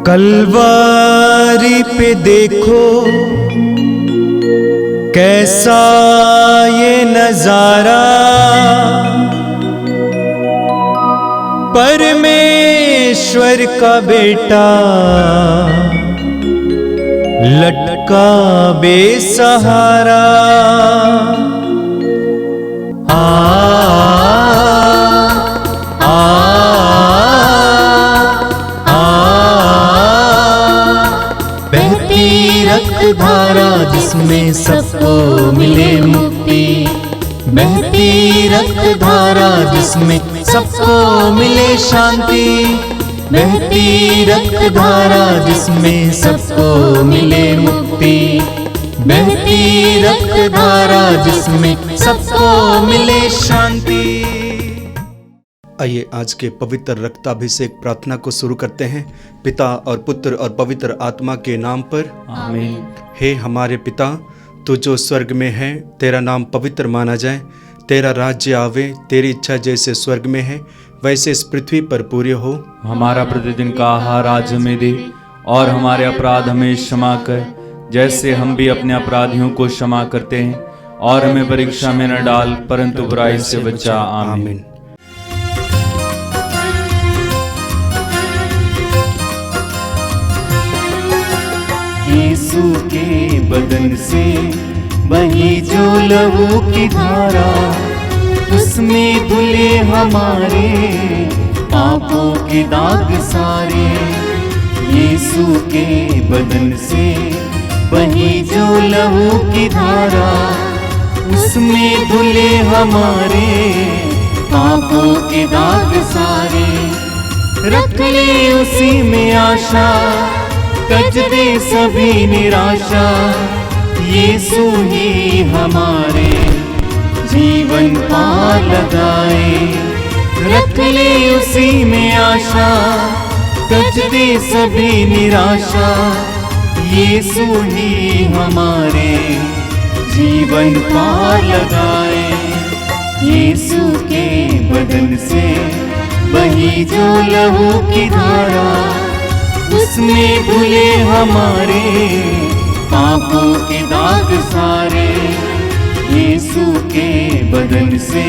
कलवारी पे देखो कैसा ये नजारा, परमेश्वर का बेटा लटका बेसहारा। धारा जिसमें सबको मिले मुक्ति, बहती रक्त धारा जिसमें सबको मिले शांति, बहती रक्त धारा जिसमें सबको मिले मुक्ति, बहती रक्त धारा जिसमें सबको मिले शांति। आइए आज के पवित्र रक्ताभिषेक प्रार्थना को शुरू करते हैं। पिता और पुत्र और पवित्र आत्मा के नाम पर आमीन। हे हमारे पिता, तू जो स्वर्ग में है, तेरा नाम पवित्र माना जाए, तेरा राज्य आवे, तेरी इच्छा जैसे स्वर्ग में है वैसे इस पृथ्वी पर पूरी हो। हमारा प्रतिदिन का आहार आज हमें दे, और हमारे अपराध हमें क्षमा कर जैसे हम भी अपने अपराधियों को क्षमा करते हैं, और हमें परीक्षा में न डाल परंतु बुराई से बचा। आमीन। यीशु के बदन से बही जो लहू की धारा, उसमें धुले हमारे पापों के दाग सारे। यीशु के बदन से बही जो लहू की धारा, उसमें धुले हमारे पापों के दाग सारे। रख ले उसी में आशा, तज दे सभी निराशा, यीशु ही हमारे जीवन पार लगाए। रख ले उसी में आशा, तज दे सभी निराशा, यीशु ही हमारे जीवन पार लगाए। यीशु के बदन से बही जो लहू की धारा, उसमें धुले हमारे पापों के दाग सारे। यीशु के बदन से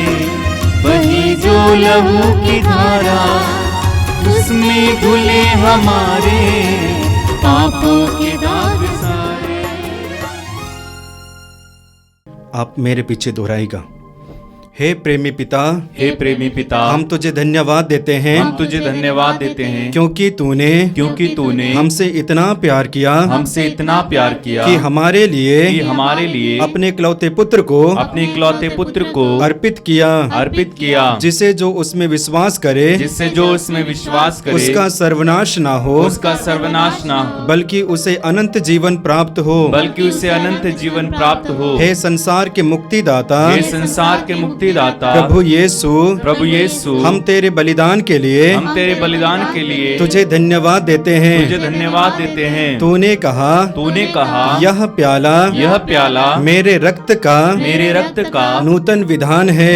बही जो लहू की धारा, उसमें धुले हमारे पापों के दाग सारे। आप मेरे पीछे दोहराएगा। हे प्रेमी पिता, हे प्रेमी पिता, हम तुझे धन्यवाद देते हैं, हम तुझे धन्यवाद देते हैं क्योंकि तूने हमसे इतना प्यार किया, हमसे इतना प्यार किया कि हमारे लिए अपने इकलौते पुत्र को अर्पित किया, जिसे जो उसमें विश्वास करे, उसका सर्वनाश ना हो, बल्कि उसे अनंत जीवन प्राप्त हो। हे संसार के मुक्तिदाता, प्रभु यीशु, हम तेरे बलिदान के लिए तुझे धन्यवाद देते हैं। तूने कहा यह प्याला मेरे रक्त का नूतन विधान है,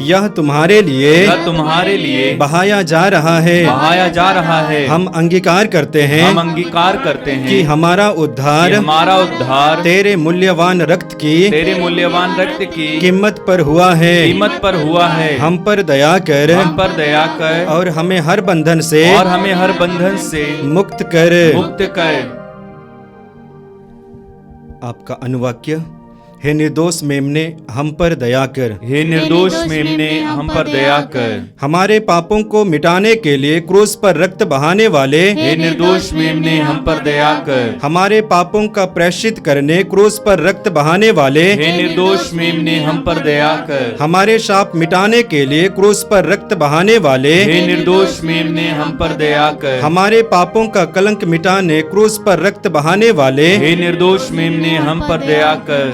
यह तुम्हारे लिए बहाया जा रहा है। हम अंगीकार करते हैं कि हमारा उद्धार तेरे मूल्यवान रक्त की कीमत पर हुआ है। हम पर दया कर और हमें हर बंधन से मुक्त कर। आपका अनुवाक्य। हे निर्दोष मेमने हम पर दया कर, हमारे पापों को मिटाने के लिए क्रूस पर रक्त बहाने वाले, हमारे पापों का प्रायश्चित करने क्रूस पर रक्त बहाने वाले, हमारे शाप मिटाने के लिए क्रूस पर रक्त बहाने वाले, हमारे पापों का कलंक मिटाने क्रूस पर रक्त बहाने वाले,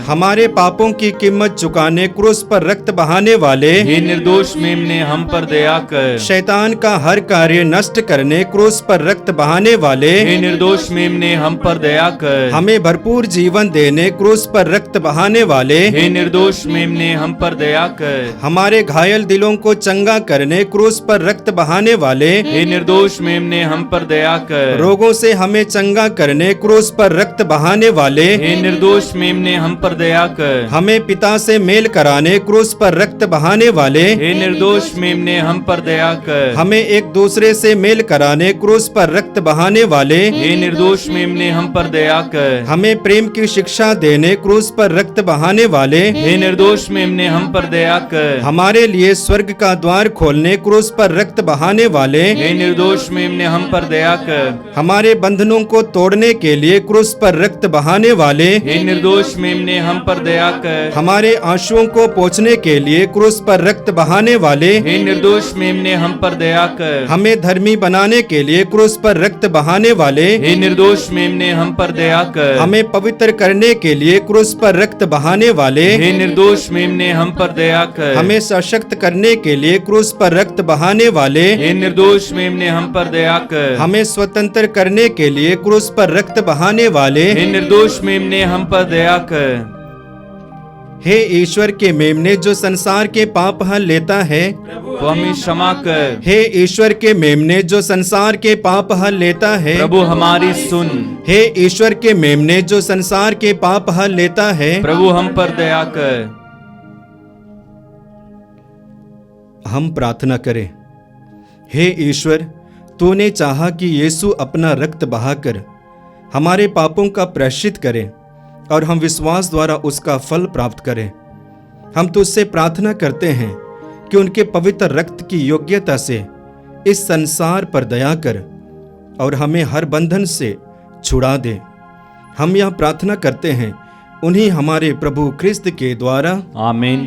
हमारे हमारे पापों की कीमत चुकाने क्रूस पर रक्त बहाने वाले, हे निर्दोष मेमने हम पर दया कर। शैतान का हर कार्य नष्ट करने क्रूस पर रक्त बहाने वाले, हे निर्दोष मेमने हम पर दया कर। हमें भरपूर जीवन देने क्रूस पर रक्त बहाने वाले, हे निर्दोष मेमने हम पर दया कर। हमारे घायल दिलों को चंगा करने क्रूस पर रक्त बहाने वाले, हे निर्दोष मेमने हम पर दया कर। रोगों से हमें चंगा करने क्रूस पर रक्त बहाने वाले, हे निर्दोष मेमने हम पर दया कर। हमें पिता से मेल कराने क्रूस पर रक्त बहाने वाले, हे निर्दोष मेमने हम पर दया कर। हमें एक दूसरे से मेल कराने क्रूस पर रक्त बहाने वाले, हे निर्दोष मेमने हम पर दया कर। हमें प्रेम की शिक्षा देने क्रूस पर रक्त बहाने वाले, हे निर्दोष मेमने हम पर दया कर। हमारे लिए स्वर्ग का द्वार खोलने क्रूस पर रक्त बहाने वाले, हे निर्दोष मेमने हम पर दया कर। हमारे बंधनों को तोड़ने के लिए क्रूस पर रक्त बहाने वाले, हे निर्दोष मेमने हम पर दया कर। हमारे आंसुओं को पोंछने के लिए क्रूस पर रक्त बहाने वाले, हे निर्दोष मेमने हम पर दया कर। हमें धर्मी बनाने के लिए क्रूस पर रक्त बहाने वाले, हे निर्दोष मेमने हम पर दया कर। हमें पवित्र करने के लिए क्रूस पर रक्त बहाने वाले, हे निर्दोष मेमने हम पर दया कर। हमें सशक्त करने के लिए क्रूस पर रक्त बहाने वाले, हे निर्दोष मेमने हम पर दया कर। हमें स्वतंत्र करने के लिए क्रूस पर रक्त बहाने वाले, हे निर्दोष मेमने हम पर दया कर। हे ईश्वर के मेमने जो संसार के पाप हल लेता है, तो हमें क्षमा कर। हे ईश्वर के मेमने जो संसार के पाप हल लेता है, प्रभु हमारी सुन। हे ईश्वर के मेमने जो संसार के पाप हल लेता है, प्रभु हम पर दया कर। हम प्रार्थना करें। हे ईश्वर, तूने चाहा कि यीशु अपना रक्त बहाकर हमारे पापों का प्रायश्चित करे और हम विश्वास द्वारा उसका फल प्राप्त करें। हम तुझसे प्रार्थना करते हैं कि उनके पवित्र रक्त की योग्यता से इस संसार पर दया कर और हमें हर बंधन से छुड़ा दे। हम यह प्रार्थना करते हैं उन्हीं हमारे प्रभु ख्रिस्त के द्वारा, आमीन।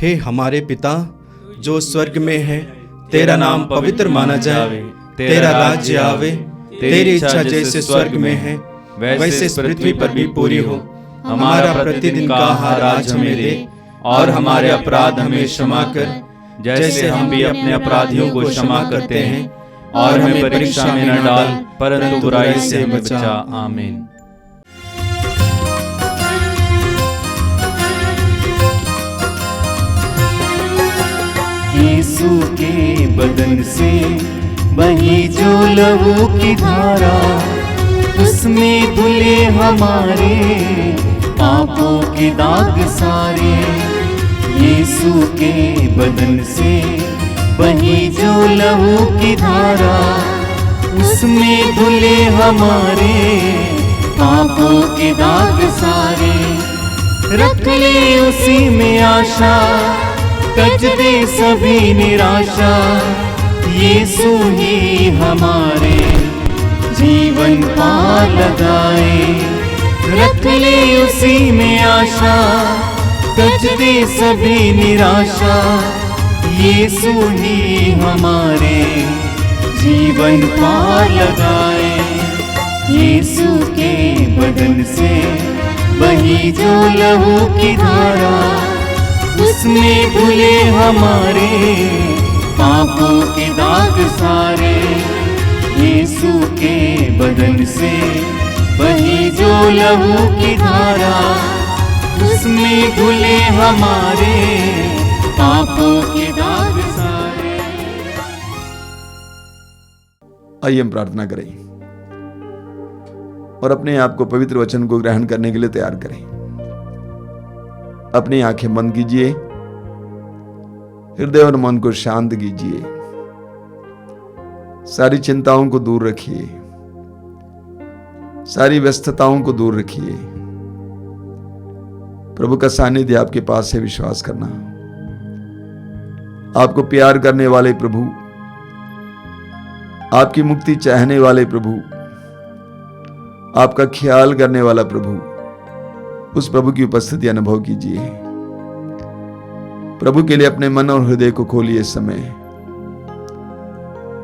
हे हमारे पिता जो स्वर्ग में है, तेरा नाम पवित्र माना जाए, तेरा राज्य आवे, तेरी इच्छा जैसे स्वर्ग में है वैसे इस पृथ्वी पर भी पूरी हो। हमारा प्रतिदिन का आहार आज हमें दे और हमारे अपराध हमें क्षमा कर जैसे हम भी अपने अपराधियों को क्षमा करते हैं, और हमें परीक्षा में न डाल परंतु बुराई से हमें बचा। आमीन। यीशु के बदन से बही जो लहू की धारा, उसमें धुले हमारे पापों के दाग सारे। यीशु के बदन से बही जो लहू की धारा, उसमें धुले हमारे पापों के दाग सारे। रख ले उसी में आशा, तज दे सभी निराशा। यीशु ही हमारे जीवन पार लगाए। रख ले उसी में आशा, तज दे सभी निराशा। यीशु ही हमारे जीवन पार लगाए। यीशु के बदन से बही जो लहू की धारा, उसमें धुले हमारे पापों के दाग सारे। यीशु के बदन से बही जो लहू की धारा, उसमें धुले हमारे पापों के दाग सारे। आइए हम प्रार्थना करें और अपने आप को पवित्र वचन को ग्रहण करने के लिए तैयार करें। अपनी आंखें बंद कीजिए, हृदय और मन को शांत कीजिए, सारी चिंताओं को दूर रखिए, सारी व्यस्तताओं को दूर रखिए। प्रभु का सानिध्य आपके पास है, विश्वास करना। आपको प्यार करने वाले प्रभु, आपकी मुक्ति चाहने वाले प्रभु, आपका ख्याल करने वाला प्रभु, उस प्रभु की उपस्थिति अनुभव कीजिए। प्रभु के लिए अपने मन और हृदय को खोलिए इस समय।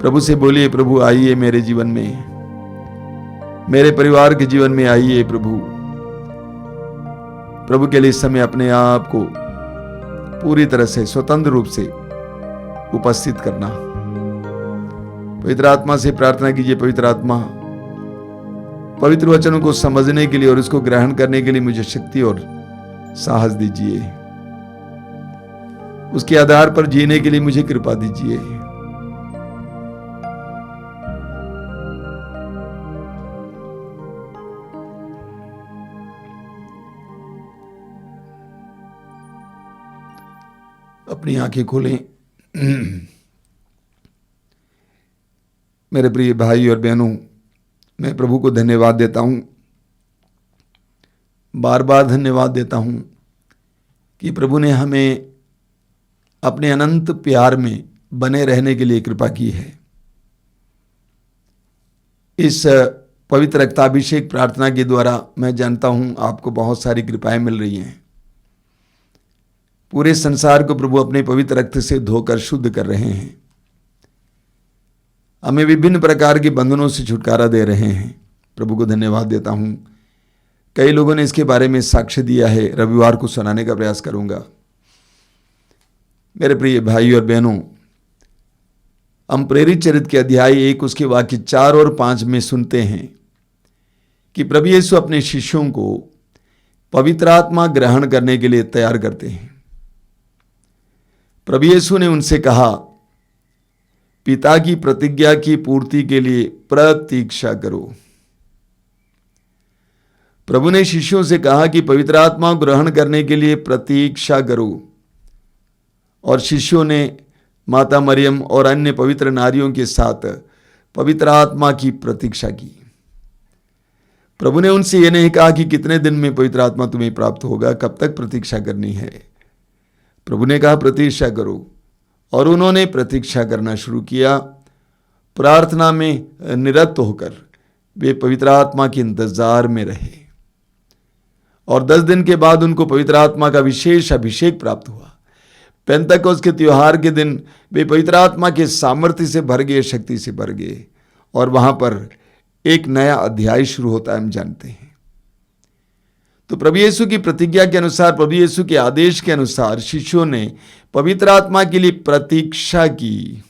प्रभु से बोलिए, प्रभु आइए मेरे जीवन में, मेरे परिवार के जीवन में आइए प्रभु। प्रभु के लिए इस समय अपने आप को पूरी तरह से स्वतंत्र रूप से उपस्थित करना। पवित्र आत्मा से प्रार्थना कीजिए, पवित्र आत्मा पवित्र वचनों को समझने के लिए और उसको ग्रहण करने के लिए मुझे शक्ति और साहस दीजिए। उसके आधार पर जीने के लिए मुझे कृपा दीजिए। अपनी आंखें खोलें। मेरे प्रिय भाई और बहनों, मैं प्रभु को धन्यवाद देता हूं, बार बार धन्यवाद देता हूं कि प्रभु ने हमें अपने अनंत प्यार में बने रहने के लिए कृपा की है। इस पवित्र रक्ताभिषेक प्रार्थना के द्वारा मैं जानता हूं आपको बहुत सारी कृपाएं मिल रही हैं। पूरे संसार को प्रभु अपने पवित्र रक्त से धोकर शुद्ध कर रहे हैं, हमें विभिन्न प्रकार के बंधनों से छुटकारा दे रहे हैं। प्रभु को धन्यवाद देता हूं। कई लोगों ने इसके बारे में साक्ष्य दिया है, रविवार को सुनाने का प्रयास करूंगा। मेरे प्रिय भाई और बहनों, हम प्रेरित चरित्र के अध्याय 1 उसके वाक्य 4 और 5 में सुनते हैं कि प्रभु यीशु अपने शिष्यों को पवित्र आत्मा ग्रहण करने के लिए तैयार करते हैं। प्रभु यीशु ने उनसे कहा, पिता की प्रतिज्ञा की पूर्ति के लिए प्रतीक्षा करो। प्रभु ने शिष्यों से कहा कि पवित्र आत्मा ग्रहण करने के लिए प्रतीक्षा करो, और शिष्यों ने माता मरियम और अन्य पवित्र नारियों के साथ पवित्र आत्मा की प्रतीक्षा की। प्रभु ने उनसे यह नहीं कहा कि कितने दिन में पवित्र आत्मा तुम्हें प्राप्त होगा, कब तक प्रतीक्षा करनी है। प्रभु ने कहा प्रतीक्षा करो, और उन्होंने प्रतीक्षा करना शुरू किया। प्रार्थना में निरत होकर वे पवित्र आत्मा के इंतजार में रहे, और 10 दिन के बाद उनको पवित्र आत्मा का विशेष अभिषेक प्राप्त हुआ। पेंतकोस्त के त्योहार के दिन वे पवित्र आत्मा के सामर्थ्य से भर गए, शक्ति से भर गए, और वहां पर एक नया अध्याय शुरू होता है, हम जानते हैं। तो प्रभु यीशु की प्रतिज्ञा के अनुसार, प्रभु यीशु के आदेश के अनुसार शिष्यों ने पवित्र आत्मा के लिए प्रतीक्षा की।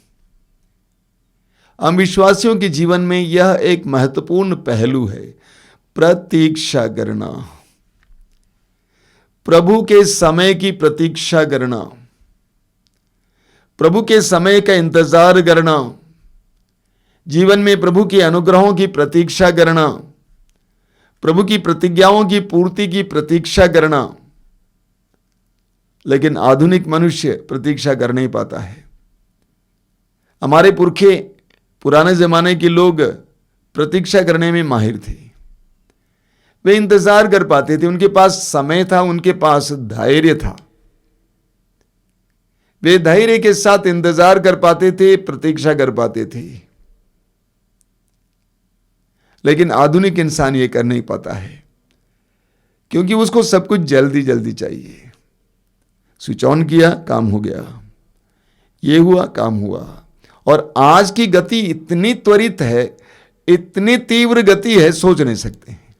हम विश्वासियों के जीवन में यह एक महत्वपूर्ण पहलू है, प्रतीक्षा करना, प्रभु के समय की प्रतीक्षा करना, प्रभु के समय का इंतजार करना, जीवन में प्रभु के अनुग्रहों की प्रतीक्षा करना, प्रभु की प्रतिज्ञाओं की पूर्ति की प्रतीक्षा करना। लेकिन आधुनिक मनुष्य प्रतीक्षा कर नहीं पाता है। हमारे पुरखे, पुराने जमाने के लोग प्रतीक्षा करने में माहिर थे। वे इंतजार कर पाते थे, उनके पास समय था, उनके पास धैर्य था। वे धैर्य के साथ इंतजार कर पाते थे, प्रतीक्षा कर पाते थे। लेकिन आधुनिक इंसान ये कर नहीं पाता है, क्योंकि उसको सब कुछ जल्दी जल्दी चाहिए। स्विच ऑन किया, काम हो गया, ये हुआ, काम हुआ। और आज की गति इतनी त्वरित है, इतनी तीव्र गति है, सोच नहीं सकते हैं।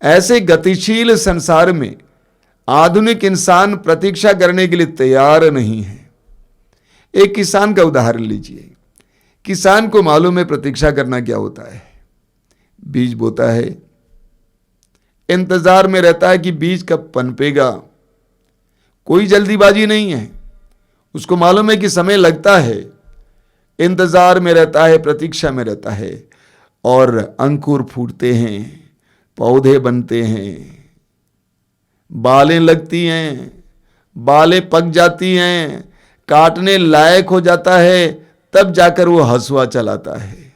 ऐसे गतिशील संसार में आधुनिक इंसान प्रतीक्षा करने के लिए तैयार नहीं है। एक किसान का उदाहरण लीजिए। किसान को मालूम है प्रतीक्षा करना क्या होता है। बीज बोता है, इंतजार में रहता है कि बीज कब पनपेगा। कोई जल्दीबाजी नहीं है, उसको मालूम है कि समय लगता है। इंतजार में रहता है, प्रतीक्षा में रहता है, और अंकुर फूटते हैं, पौधे बनते हैं, बालें लगती हैं, बालें पक जाती हैं, काटने लायक हो जाता है, तब जाकर वो हंसुआ चलाता है।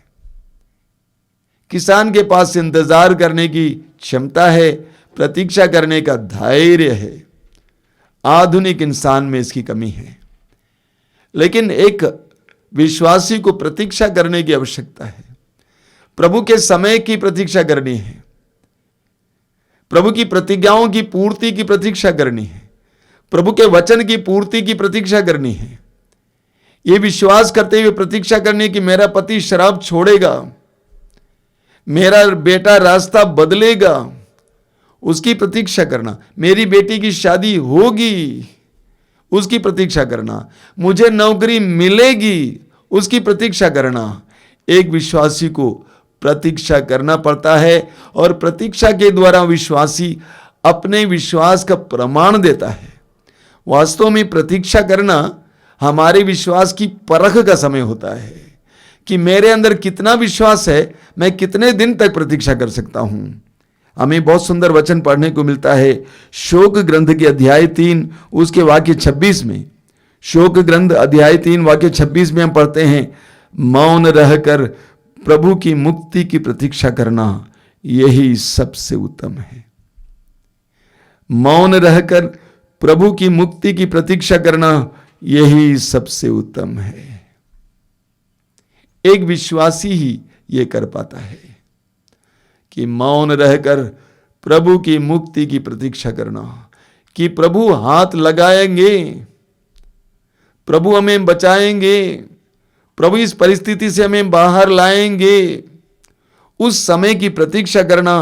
किसान के पास इंतजार करने की क्षमता है, प्रतीक्षा करने का धैर्य है। आधुनिक इंसान में इसकी कमी है। लेकिन एक विश्वासी को प्रतीक्षा करने की आवश्यकता है। प्रभु के समय की प्रतीक्षा करनी है, प्रभु की प्रतिज्ञाओं की पूर्ति की प्रतीक्षा करनी है, प्रभु के वचन की पूर्ति की प्रतीक्षा करनी है। यह विश्वास करते हुए प्रतीक्षा करनी कि मेरा पति शराब छोड़ेगा, मेरा बेटा रास्ता बदलेगा, उसकी प्रतीक्षा करना। मेरी बेटी की शादी होगी, उसकी प्रतीक्षा करना। मुझे नौकरी मिलेगी, उसकी प्रतीक्षा करना। एक विश्वासी को प्रतीक्षा करना पड़ता है और प्रतीक्षा के द्वारा विश्वासी अपने विश्वास का प्रमाण देता है। वास्तव में प्रतीक्षा करना हमारे विश्वास की परख का समय होता है कि मेरे अंदर कितना विश्वास है, मैं कितने दिन तक प्रतीक्षा कर सकता हूं। हमें बहुत सुंदर वचन पढ़ने को मिलता है शोक ग्रंथ के अध्याय 3 उसके वाक्य 26 में। शोक ग्रंथ अध्याय 3 वाक्य 26 में हम पढ़ते हैं, मौन रहकर प्रभु की मुक्ति की प्रतीक्षा करना यही सबसे उत्तम है। मौन रहकर प्रभु की मुक्ति की प्रतीक्षा करना यही सबसे उत्तम है। एक विश्वासी ही यह कर पाता है कि मौन रहकर प्रभु की मुक्ति की प्रतीक्षा करना, कि प्रभु हाथ लगाएंगे, प्रभु हमें बचाएंगे, प्रभु इस परिस्थिति से हमें बाहर लाएंगे। उस समय की प्रतीक्षा करना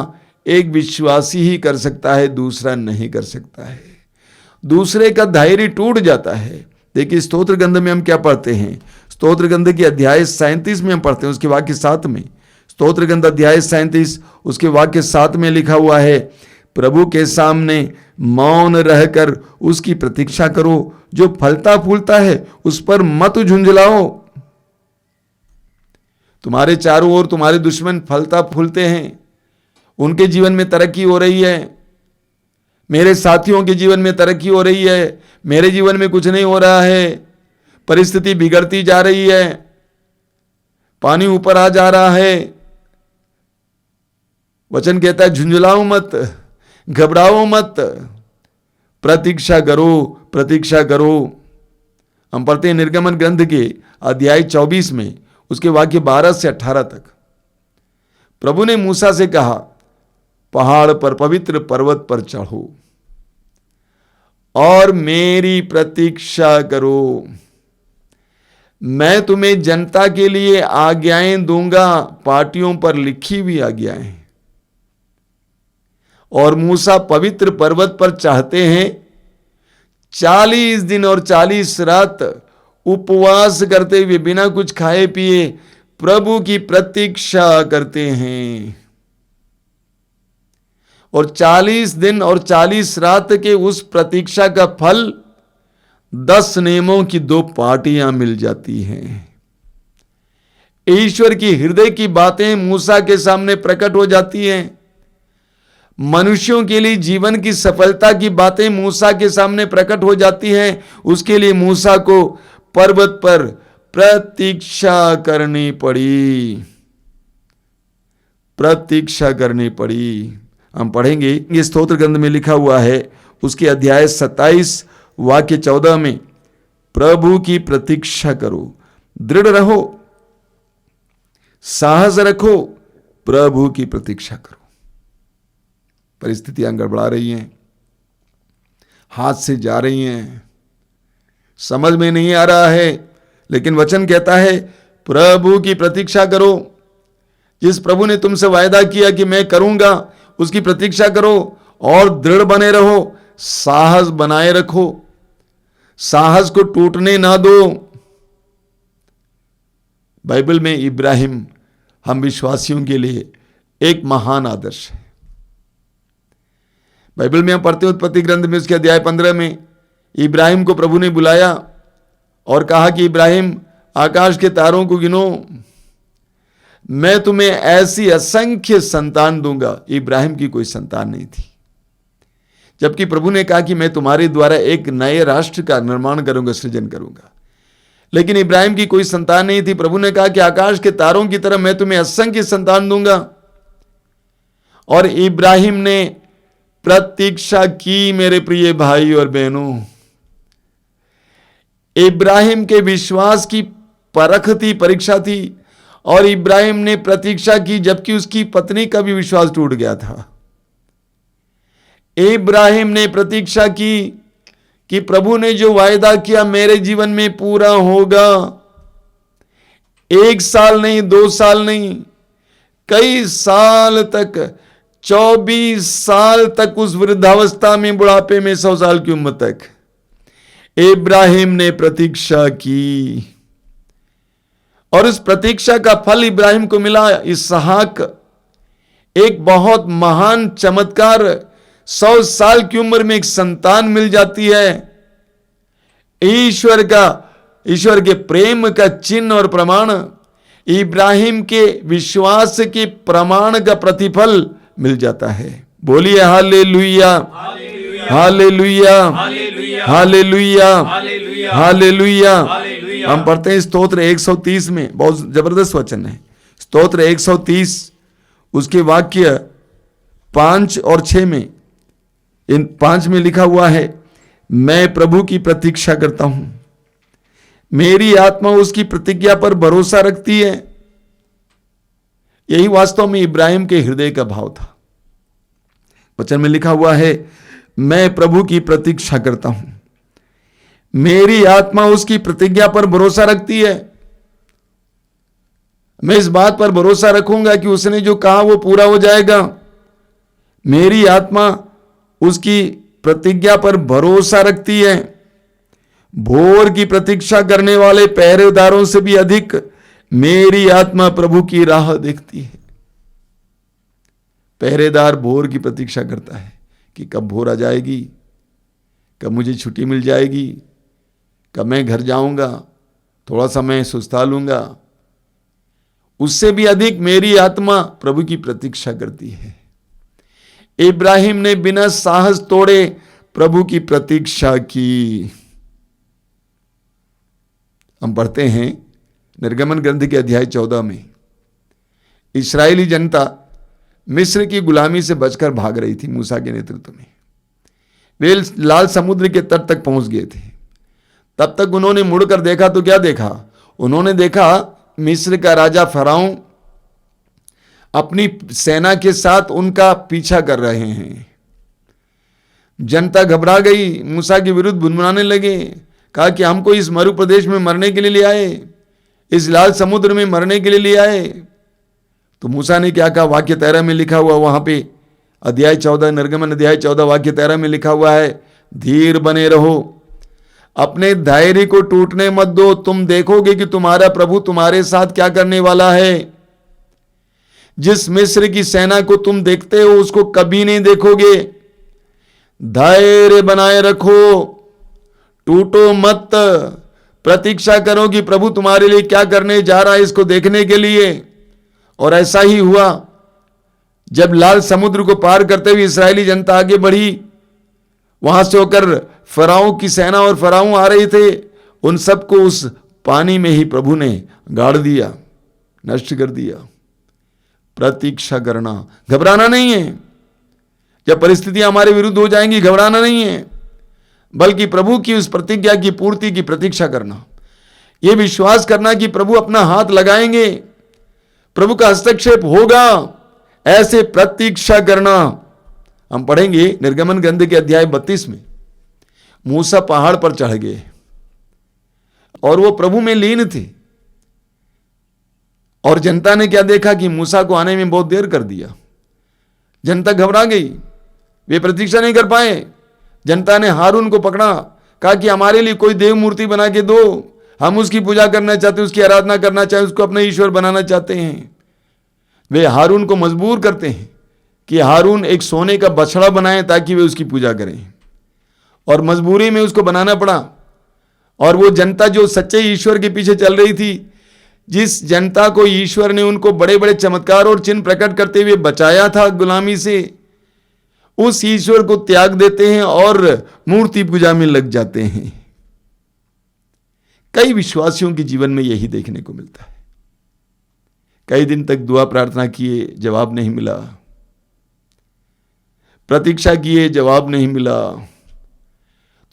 एक विश्वासी ही कर सकता है, दूसरा नहीं कर सकता है। दूसरे का धैर्य टूट जाता है। देखिए स्तोत्र ग्रंथ में हम क्या पढ़ते हैं, स्तोत्र ग्रंथ के अध्याय 37 में हम पढ़ते हैं उसके वाक्य 7 में। स्तोत्र ग्रंथ अध्याय 37 उसके वाक्य 7 में लिखा हुआ है, प्रभु के सामने मौन रहकर उसकी प्रतीक्षा करो, जो फलता फूलता है उस पर मत झुंझलाओ। तुम्हारे चारों ओर तुम्हारे दुश्मन फलता फूलते हैं, उनके जीवन में तरक्की हो रही है, मेरे साथियों के जीवन में तरक्की हो रही है, मेरे जीवन में कुछ नहीं हो रहा है, परिस्थिति बिगड़ती जा रही है, पानी ऊपर आ जा रहा है। वचन कहता है झुंझलाओ मत, घबराओ मत, प्रतीक्षा करो, प्रतीक्षा करो। हम पढ़ते हैं निर्गमन ग्रंथ के अध्याय 24 में उसके वाक्य 12 से 18 तक। प्रभु ने मूसा से कहा, पहाड़ पर पवित्र पर्वत पर चढ़ो और मेरी प्रतीक्षा करो। मैं तुम्हें जनता के लिए आज्ञाएं दूंगा, पाटियों पर लिखी हुई आज्ञाएं। और मूसा पवित्र पर्वत पर चाहते हैं 40 दिन और 40 रात उपवास करते हुए बिना कुछ खाए पिए प्रभु की प्रतीक्षा करते हैं। और 40 दिन और 40 रात के उस प्रतीक्षा का फल 10 नियमों की 2 पाटियां मिल जाती हैं। ईश्वर की हृदय की बातें मूसा के सामने प्रकट हो जाती हैं। मनुष्यों के लिए जीवन की सफलता की बातें मूसा के सामने प्रकट हो जाती हैं। उसके लिए मूसा को पर्वत पर प्रतीक्षा करनी पड़ी, प्रतीक्षा करनी पड़ी। हम पढ़ेंगे ये स्तोत्र ग्रंथ में लिखा हुआ है उसके अध्याय 27 वाक्य 14 में, प्रभु की प्रतीक्षा करो, दृढ़ रहो, साहस रखो, प्रभु की प्रतीक्षा करो। परिस्थितियां गड़बड़ा रही हैं, हाथ से जा रही हैं, समझ में नहीं आ रहा है, लेकिन वचन कहता है प्रभु की प्रतीक्षा करो। जिस प्रभु ने तुमसे वायदा किया कि मैं करूंगा, उसकी प्रतीक्षा करो और दृढ़ बने रहो, साहस बनाए रखो, साहस को टूटने ना दो। बाइबल में इब्राहिम हम विश्वासियों के लिए एक महान आदर्श है। बाइबल में हम पढ़ते हैं उत्पत्ति ग्रंथ में उसके अध्याय 15 में इब्राहिम को प्रभु ने बुलाया और कहा कि इब्राहिम आकाश के तारों को गिनो, मैं तुम्हें ऐसी असंख्य संतान दूंगा। इब्राहिम की कोई संतान नहीं थी, जबकि प्रभु ने कहा कि मैं तुम्हारे द्वारा एक नए राष्ट्र का निर्माण करूंगा, सृजन करूंगा। लेकिन इब्राहिम की कोई संतान नहीं थी। प्रभु ने कहा कि आकाश के तारों की तरह मैं तुम्हें असंख्य संतान दूंगा। और इब्राहिम ने प्रतीक्षा की। मेरे प्रिय भाई और बहनों, इब्राहिम के विश्वास की परख थी, परीक्षा थी, और इब्राहिम ने प्रतीक्षा की जबकि उसकी पत्नी का भी विश्वास टूट गया था। इब्राहिम ने प्रतीक्षा की कि प्रभु ने जो वायदा किया मेरे जीवन में पूरा होगा। 1 साल नहीं, 2 साल नहीं, कई साल तक 24 साल तक, उस वृद्धावस्था में, बुढ़ापे में, 100 साल की उम्र तक इब्राहिम ने प्रतीक्षा की, और उस प्रतीक्षा का फल इब्राहिम को मिला। इसहाक, एक बहुत महान चमत्कार, 100 साल की उम्र में एक संतान मिल जाती है। ईश्वर के प्रेम का चिन्ह और प्रमाण, इब्राहिम के विश्वास के प्रमाण का प्रतिफल मिल जाता है। बोलिए हालेलुया, हालेलुया, हालेलुया, हालेलुया। हम पढ़ते हैं स्तोत्र 130 में, बहुत जबरदस्त वचन है। स्तोत्र 130 उसके वाक्य 5 और 6 में, इन 5 में लिखा हुआ है, मैं प्रभु की प्रतीक्षा करता हूं, मेरी आत्मा उसकी प्रतिज्ञा पर भरोसा रखती है। यही वास्तव में इब्राहिम के हृदय का भाव था। वचन में लिखा हुआ है, मैं प्रभु की प्रतीक्षा करता हूं, मेरी आत्मा उसकी प्रतिज्ञा पर भरोसा रखती है। मैं इस बात पर भरोसा रखूंगा कि उसने जो कहा वो पूरा हो जाएगा। मेरी आत्मा उसकी प्रतिज्ञा पर भरोसा रखती है। भोर की प्रतीक्षा करने वाले पहरेदारों से भी अधिक मेरी आत्मा प्रभु की राह देखती है। पहरेदार भोर की प्रतीक्षा करता है कि कब भोर आ जाएगी, कब मुझे छुट्टी मिल जाएगी, कब मैं घर जाऊंगा, थोड़ा समय सुस्ता लूंगा। उससे भी अधिक मेरी आत्मा प्रभु की प्रतीक्षा करती है। इब्राहिम ने बिना साहस तोड़े प्रभु की प्रतीक्षा की। हम पढ़ते हैं निर्गमन ग्रंथ के अध्याय 14 में, इस्राएली जनता मिस्र की गुलामी से बचकर भाग रही थी मूसा के नेतृत्व में। वे लाल समुद्र के तट तक पहुंच गए थे। तब तक उन्होंने मुड़कर देखा तो क्या देखा? उन्होंने देखा मिस्र का राजा फराऊं अपनी सेना के साथ उनका पीछा कर रहे हैं। जनता घबरा गई, मूसा के विरुद्ध बुनबुनाने लगे, कहा कि हमको इस मरु प्रदेश में मरने के लिए ले आए, इस लाल समुद्र में मरने के लिए ले आए। तो मूसा ने क्या कहा? वाक्य 13 में लिखा हुआ, वहां पे अध्याय 14, निर्गमन अध्याय 14 वाक्य 13 में लिखा हुआ है, धीर बने रहो, अपने धैर्य को टूटने मत दो, तुम देखोगे कि तुम्हारा प्रभु तुम्हारे साथ क्या करने वाला है। जिस मिस्र की सेना को तुम देखते हो उसको कभी नहीं देखोगे। धैर्य बनाए रखो, टूटो मत, प्रतीक्षा करो कि प्रभु तुम्हारे लिए क्या करने जा रहा है, इसको देखने के लिए। और ऐसा ही हुआ। जब लाल समुद्र को पार करते हुए इस्राएली जनता आगे बढ़ी, वहां से होकर फराऊं की सेना और फराऊं आ रहे थे, उन सबको उस पानी में ही प्रभु ने गाड़ दिया, नष्ट कर दिया। प्रतीक्षा करना, घबराना नहीं है। जब परिस्थितियां हमारे विरुद्ध हो जाएंगी, घबराना नहीं है, बल्कि प्रभु की उस प्रतिज्ञा की पूर्ति की प्रतीक्षा करना। यह विश्वास करना कि प्रभु अपना हाथ लगाएंगे, प्रभु का हस्तक्षेप होगा, ऐसे प्रतीक्षा करना। हम पढ़ेंगे निर्गमन ग्रंथ के अध्याय 32 में, मूसा पहाड़ पर चढ़ गए और वो प्रभु में लीन थे। और जनता ने क्या देखा कि मूसा को आने में बहुत देर कर दिया। जनता घबरा गई, वे प्रतीक्षा नहीं कर पाए। जनता ने हारून को पकड़ा, कहा कि हमारे लिए कोई देव मूर्ति बना के दो, हम उसकी पूजा करना चाहते हैं, उसकी आराधना करना चाहते हैं, उसको अपना ईश्वर बनाना चाहते हैं। वे हारून को मजबूर करते हैं कि हारून एक सोने का बछड़ा बनाए ताकि वे उसकी पूजा करें, और मजबूरी में उसको बनाना पड़ा। और वो जनता जो सच्चे ईश्वर के पीछे चल रही थी, जिस जनता को ईश्वर ने उनको बड़े बड़े चमत्कार और चिन्ह प्रकट करते हुए बचाया था गुलामी से, उस ईश्वर को त्याग देते हैं और मूर्ति पूजा में लग जाते हैं। कई विश्वासियों के जीवन में यही देखने को मिलता है। कई दिन तक दुआ प्रार्थना किए, जवाब नहीं मिला, प्रतीक्षा किए, जवाब नहीं मिला,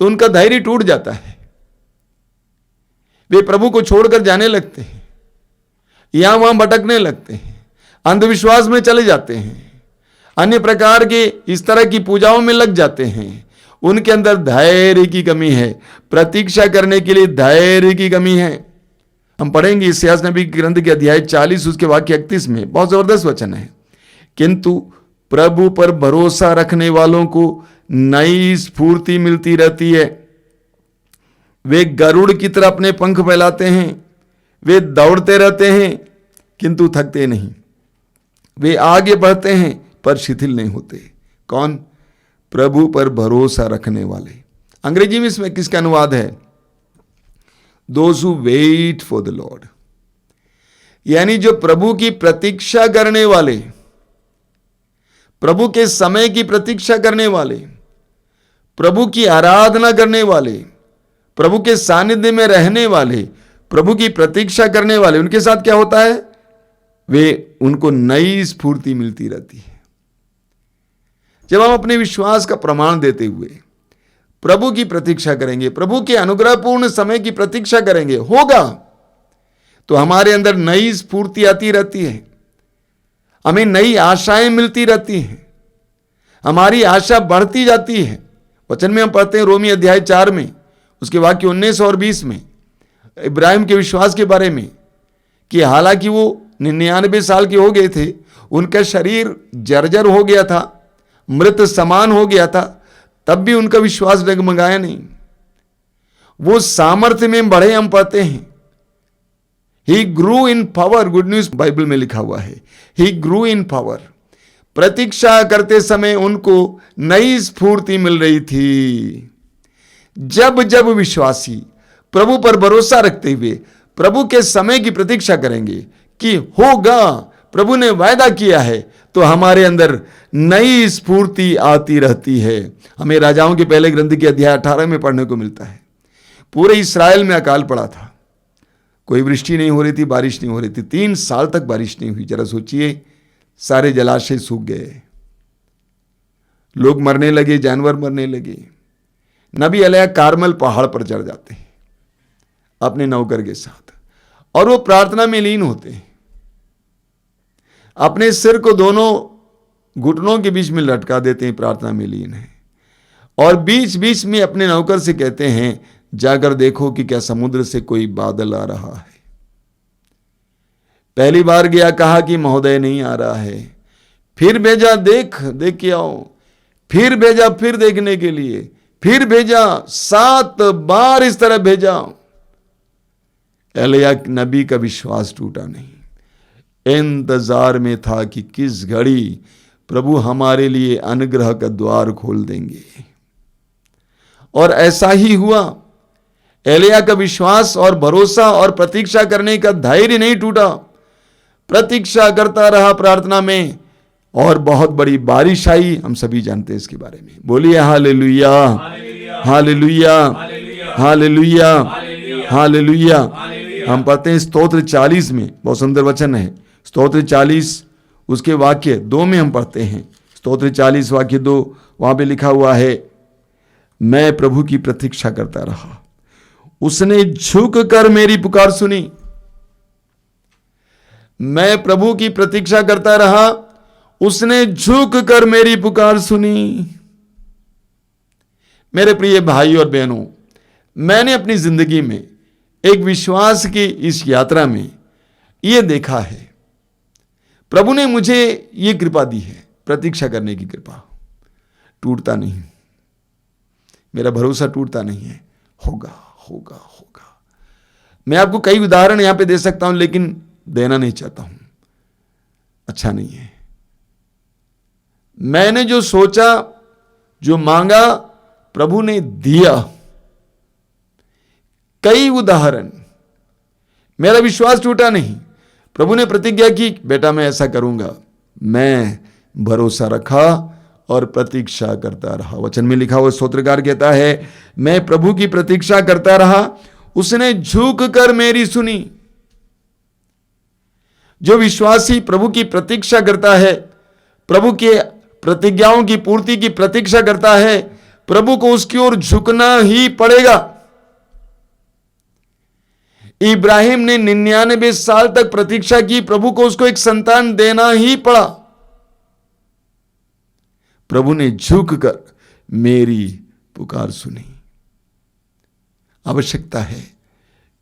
तो उनका धैर्य टूट जाता है। वे प्रभु को छोड़कर जाने लगते हैं, यहां वहां भटकने लगते हैं, अंधविश्वास में चले जाते हैं, अन्य प्रकार के इस तरह की पूजाओं में लग जाते हैं। उनके अंदर धैर्य की कमी है, प्रतीक्षा करने के लिए धैर्य की कमी है। हम पढ़ेंगे इस्यास नबी के ग्रंथ के अध्याय 40 उसके वाक्य 31 में, बहुत जबरदस्त वचन है। किंतु प्रभु पर भरोसा रखने वालों को नई स्फूर्ति मिलती रहती है। वे गरुड़ की तरह अपने पंख फैलाते हैं, वे दौड़ते रहते हैं किंतु थकते नहीं, वे आगे बढ़ते हैं पर शिथिल नहीं होते। कौन? प्रभु पर भरोसा रखने वाले। अंग्रेजी में इसमें किसका अनुवाद है? Those who wait for the Lord, यानी जो प्रभु की प्रतीक्षा करने वाले, प्रभु के समय की प्रतीक्षा करने वाले, प्रभु की आराधना करने वाले, प्रभु के सानिध्य में रहने वाले, प्रभु की प्रतीक्षा करने वाले, उनके साथ क्या होता है? उनको नई स्फूर्ति मिलती रहती है। जब हम अपने विश्वास का प्रमाण देते हुए प्रभु की प्रतीक्षा करेंगे, प्रभु के अनुग्रहपूर्ण समय की प्रतीक्षा करेंगे, होगा तो हमारे अंदर नई स्फूर्ति आती रहती है, हमें नई आशाएं मिलती रहती हैं, हमारी आशा बढ़ती जाती है। वचन में हम पढ़ते हैं रोमी अध्याय 4 में उसके वाक्य 19 और 20 में इब्राहिम के विश्वास के बारे में कि हालांकि वो 99 साल के हो गए थे, उनका शरीर जर्जर हो गया था, मृत समान हो गया था, तब भी उनका विश्वास डगमगाया नहीं। वो सामर्थ्य में बढ़े, हम पढ़ते हैं ही ग्रू इन पावर। गुड न्यूज बाइबल में लिखा हुआ है ही ग्रू इन पावर। प्रतीक्षा करते समय उनको नई स्फूर्ति मिल रही थी। जब जब विश्वासी प्रभु पर भरोसा रखते हुए प्रभु के समय की प्रतीक्षा करेंगे कि होगा, प्रभु ने वायदा किया है, तो हमारे अंदर नई स्फूर्ति आती रहती है। हमें राजाओं के पहले ग्रंथ के अध्याय 18 में पढ़ने को मिलता है। पूरे इस्राएल में अकाल पड़ा था, कोई वृष्टि नहीं हो रही थी, बारिश नहीं हो रही थी, 3 साल तक बारिश नहीं हुई। जरा सोचिए, सारे जलाशय सूख गए, लोग मरने लगे, जानवर मरने लगे। नबी अलैया कार्मल पहाड़ पर चढ़ जाते हैं अपने नौकर के साथ और वो प्रार्थना में लीन होते हैं। अपने सिर को दोनों घुटनों के बीच में लटका देते हैं, प्रार्थना में लीन है, और बीच बीच में अपने नौकर से कहते हैं जाकर देखो कि क्या समुद्र से कोई बादल आ रहा है। पहली बार गया, कहा कि महोदय नहीं आ रहा है। फिर भेजा, देख के आओ। फिर भेजा, फिर देखने के लिए। फिर भेजा, 7 बार इस तरह भेजा। एलिया नबी का विश्वास टूटा नहीं। इंतजार में था कि किस घड़ी प्रभु हमारे लिए अनुग्रह का द्वार खोल देंगे, और ऐसा ही हुआ। एलिया का विश्वास और भरोसा और प्रतीक्षा करने का धैर्य नहीं टूटा। प्रतीक्षा करता रहा प्रार्थना में, और बहुत बड़ी बारिश आई। हम सभी जानते हैं इसके बारे में। बोलिए हालेलुया, हालेलुया, हालेलुया, हालेलुया। हम पढ़ते हैं स्तोत्र 40 में, बहुत सुंदर वचन है। स्तोत्र 40 उसके वाक्य 2 में हम पढ़ते हैं। स्तोत्र 40 वाक्य 2, वहां पे लिखा हुआ है, मैं प्रभु की प्रतीक्षा करता रहा, उसने झुक कर मेरी पुकार सुनी। मैं प्रभु की प्रतीक्षा करता रहा, उसने झुक कर मेरी पुकार सुनी। मेरे प्रिय भाई और बहनों, मैंने अपनी जिंदगी में एक विश्वास की इस यात्रा में यह देखा है, प्रभु ने मुझे यह कृपा दी है, प्रतीक्षा करने की कृपा। टूटता नहीं, मेरा भरोसा टूटता नहीं है। होगा, होगा, होगा। मैं आपको कई उदाहरण यहां पे दे सकता हूं, लेकिन देना नहीं चाहता हूं, अच्छा नहीं है। मैंने जो सोचा, जो मांगा, प्रभु ने दिया। कई उदाहरण, मेरा विश्वास टूटा नहीं। प्रभु ने प्रतिज्ञा की, बेटा मैं ऐसा करूंगा। मैं भरोसा रखा और प्रतीक्षा करता रहा। वचन में लिखा हुआ स्तोत्रकार कहता है, मैं प्रभु की प्रतीक्षा करता रहा, उसने झुक कर मेरी सुनी। जो विश्वासी प्रभु की प्रतीक्षा करता है, प्रभु के प्रतिज्ञाओं की पूर्ति की प्रतीक्षा करता है, प्रभु को उसकी ओर झुकना ही पड़ेगा। इब्राहिम ने 99 साल तक प्रतीक्षा की, प्रभु को उसको एक संतान देना ही पड़ा। प्रभु ने झुक कर मेरी पुकार सुनी। आवश्यकता है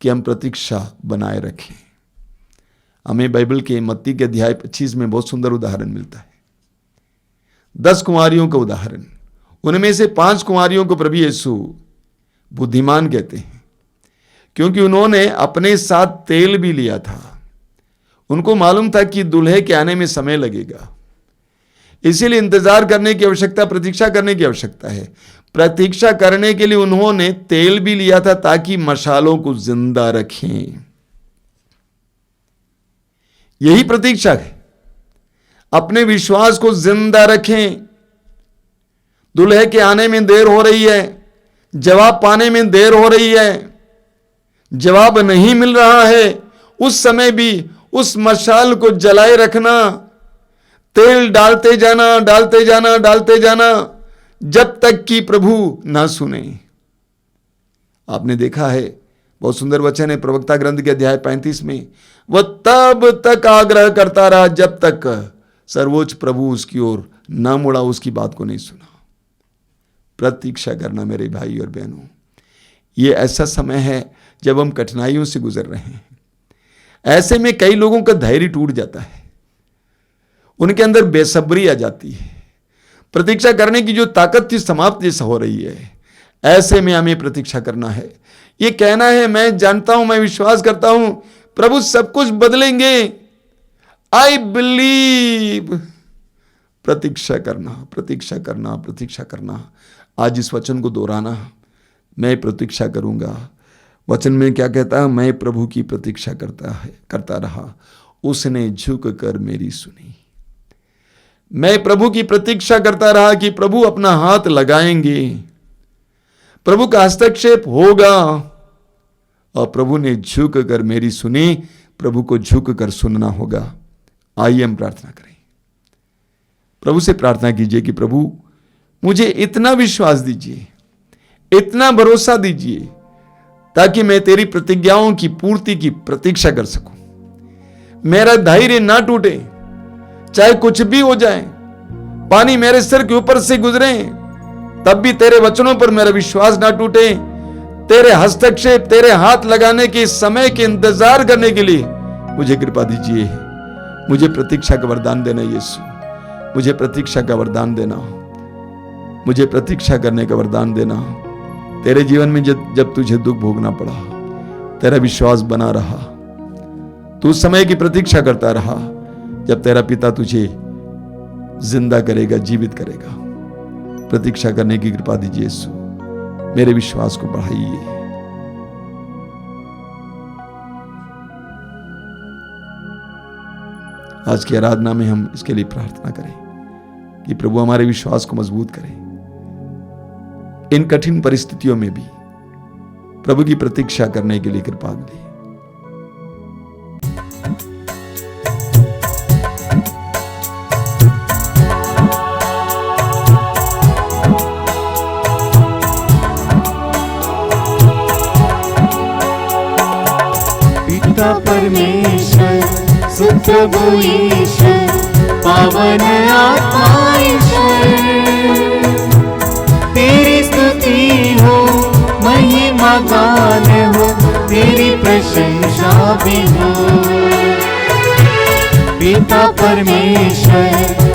कि हम प्रतीक्षा बनाए रखें। हमें बाइबल के मत्ती के अध्याय 25 में बहुत सुंदर उदाहरण मिलता है। 10 कुंवारियों का उदाहरण, उनमें से 5 कुंवारियों को प्रभु यीशु बुद्धिमान कहते हैं, क्योंकि उन्होंने अपने साथ तेल भी लिया था। उनको मालूम था कि दूल्हे के आने में समय लगेगा, इसीलिए इंतजार करने की आवश्यकता, प्रतीक्षा करने की आवश्यकता है। प्रतीक्षा करने के लिए उन्होंने तेल भी लिया था ताकि मशालों को जिंदा रखें। यही प्रतीक्षा है, अपने विश्वास को जिंदा रखें। दूल्हे के आने में देर हो रही है, जवाब पाने में देर हो रही है, जवाब नहीं मिल रहा है, उस समय भी उस मशाल को जलाए रखना, तेल डालते जाना, डालते जाना, डालते जाना, जब तक कि प्रभु ना सुने। आपने देखा है, बहुत सुंदर वचन है प्रवक्ता ग्रंथ के अध्याय 35 में, वह तब तक आग्रह करता रहा जब तक सर्वोच्च प्रभु उसकी ओर ना मुड़ा, उसकी बात को नहीं सुना। प्रतीक्षा करना मेरे भाई और बहनों, ये ऐसा समय है जब हम कठिनाइयों से गुजर रहे हैं। ऐसे में कई लोगों का धैर्य टूट जाता है, उनके अंदर बेसब्री आ जाती है, प्रतीक्षा करने की जो ताकत थी समाप्त जैसा हो रही है। ऐसे में हमें प्रतीक्षा करना है, ये कहना है मैं जानता हूं, मैं विश्वास करता हूं प्रभु सब कुछ बदलेंगे, आई बिलीव। प्रतीक्षा करना, प्रतीक्षा करना, प्रतीक्षा करना। आज इस वचन को दोहराना, मैं प्रतीक्षा करूंगा। वचन में क्या कहता है? मैं प्रभु की प्रतीक्षा करता रहा, उसने झुक कर मेरी सुनी। मैं प्रभु की प्रतीक्षा करता रहा कि प्रभु अपना हाथ लगाएंगे, प्रभु का हस्तक्षेप होगा, और प्रभु ने झुक कर मेरी सुनी। प्रभु को झुक कर सुनना होगा। आइए हम प्रार्थना करें, प्रभु से प्रार्थना कीजिए कि प्रभु मुझे इतना विश्वास दीजिए, इतना भरोसा दीजिए, ताकि मैं तेरी प्रतिज्ञाओं की पूर्ति की प्रतीक्षा कर सकूं। मेरा धैर्य ना टूटे, चाहे कुछ भी हो जाए, पानी मेरे सिर के ऊपर से गुजरे, तब भी तेरे वचनों पर मेरा विश्वास ना टूटे। तेरे हस्तक्षेप, तेरे हाथ लगाने के समय के इंतजार करने के लिए मुझे कृपा दीजिए। मुझे प्रतीक्षा का वरदान देना यीशु, मुझे प्रतीक्षा का वरदान देना, मुझे प्रतीक्षा करने का वरदान देना। तेरे जीवन में जब तुझे दुख भोगना पड़ा, तेरा विश्वास बना रहा, तू समय की प्रतीक्षा करता रहा, जब तेरा पिता तुझे जिंदा करेगा, जीवित करेगा। प्रतीक्षा करने की कृपा दीजिए यीशु, मेरे विश्वास को बढ़ाइए। आज की आराधना में हम इसके लिए प्रार्थना करें कि प्रभु हमारे विश्वास को मजबूत करें। इन कठिन परिस्थितियों में भी प्रभु की प्रतीक्षा करने के लिए कृपा मिले। पिता परमेश्वर, सुप्रभु ईश्वर, पावन आत्मा ईश्वर, तेरी स्तुति हो, महिमा गान हो, तेरी प्रशंसा भी हो। पिता परमेश्वर,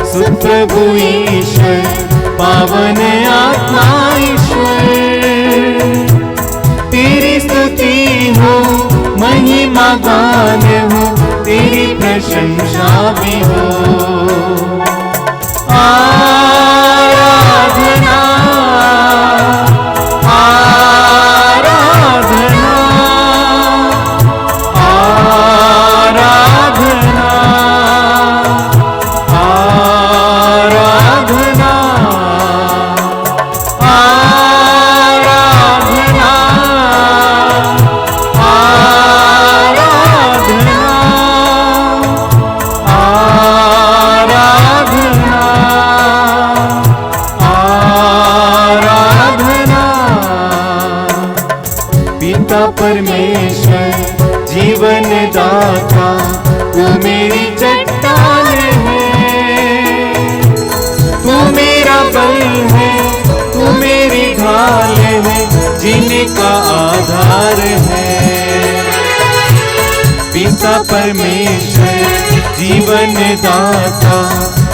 सुप्रभु ईश्वर, पावन आत्मा ईश्वर, तेरी स्तुति हो, महिमा गान हो, तेरी प्रशंसा भी हो। आराधना, आराधना, आराधना, आराधना, परमेश्वर जीवन दाता, तू मेरी चट्टान है, तू मेरा बल है, तू मेरी ढाल है, जिनका आधार है। पिता परमेश्वर जीवन दाता,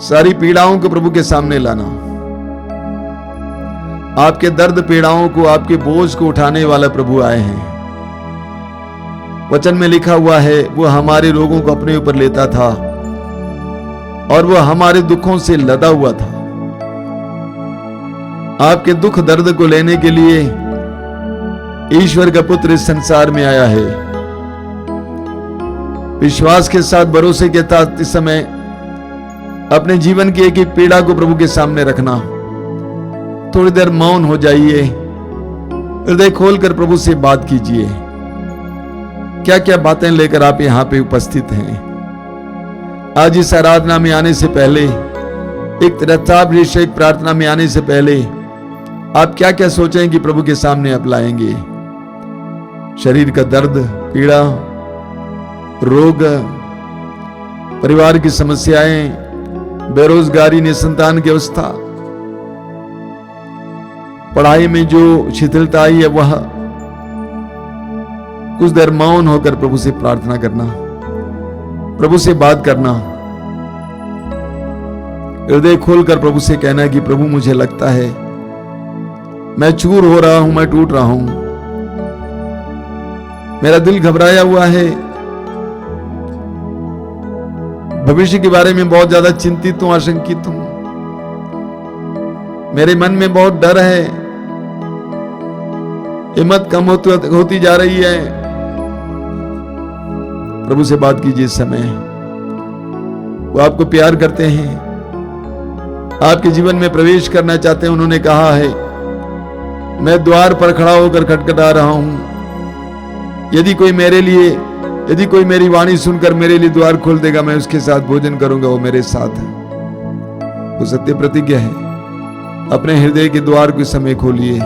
सारी पीड़ाओं को प्रभु के सामने लाना। आपके दर्द पीड़ाओं को, आपके बोझ को उठाने वाला प्रभु आए हैं। वचन में लिखा हुआ है, वो हमारे रोगों को अपने ऊपर लेता था और वो हमारे दुखों से लदा हुआ था। आपके दुख दर्द को लेने के लिए ईश्वर का पुत्र इस संसार में आया है। विश्वास के साथ, भरोसे के साथ इस समय अपने जीवन की एक एक पीड़ा को प्रभु के सामने रखना। थोड़ी देर मौन हो जाइए, हृदय खोलकर प्रभु से बात कीजिए। क्या क्या बातें लेकर आप यहां पे उपस्थित हैं? आज इस आराधना में आने से पहले, एक रत्नाभिषेक प्रार्थना में आने से पहले आप क्या क्या सोचें कि प्रभु के सामने आप लाएंगे? शरीर का दर्द, पीड़ा, रोग, परिवार की समस्याएं, बेरोजगारी, निसंतान की अवस्था, पढ़ाई में जो शिथिलता आई है, वह कुछ देर मौन होकर प्रभु से प्रार्थना करना, प्रभु से बात करना, हृदय खोलकर प्रभु से कहना कि प्रभु मुझे लगता है मैं चूर हो रहा हूं, मैं टूट रहा हूं, मेरा दिल घबराया हुआ है, भविष्य के बारे में बहुत ज्यादा चिंतित हूं, आशंकित हूं, मेरे मन में बहुत डर है, हिम्मत कम होती जा रही है। प्रभु से बात कीजिए इस समय। वो आपको प्यार करते हैं, आपके जीवन में प्रवेश करना चाहते हैं। उन्होंने कहा है, मैं द्वार पर खड़ा होकर खटखटा रहा हूं। यदि कोई मेरी वाणी सुनकर मेरे लिए द्वार खोल देगा, मैं उसके साथ भोजन करूंगा, वो मेरे साथ है। वो सत्य प्रतिज्ञा है। अपने हृदय के द्वार को समय खोलिए,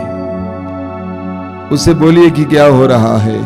उससे बोलिए कि क्या हो रहा है।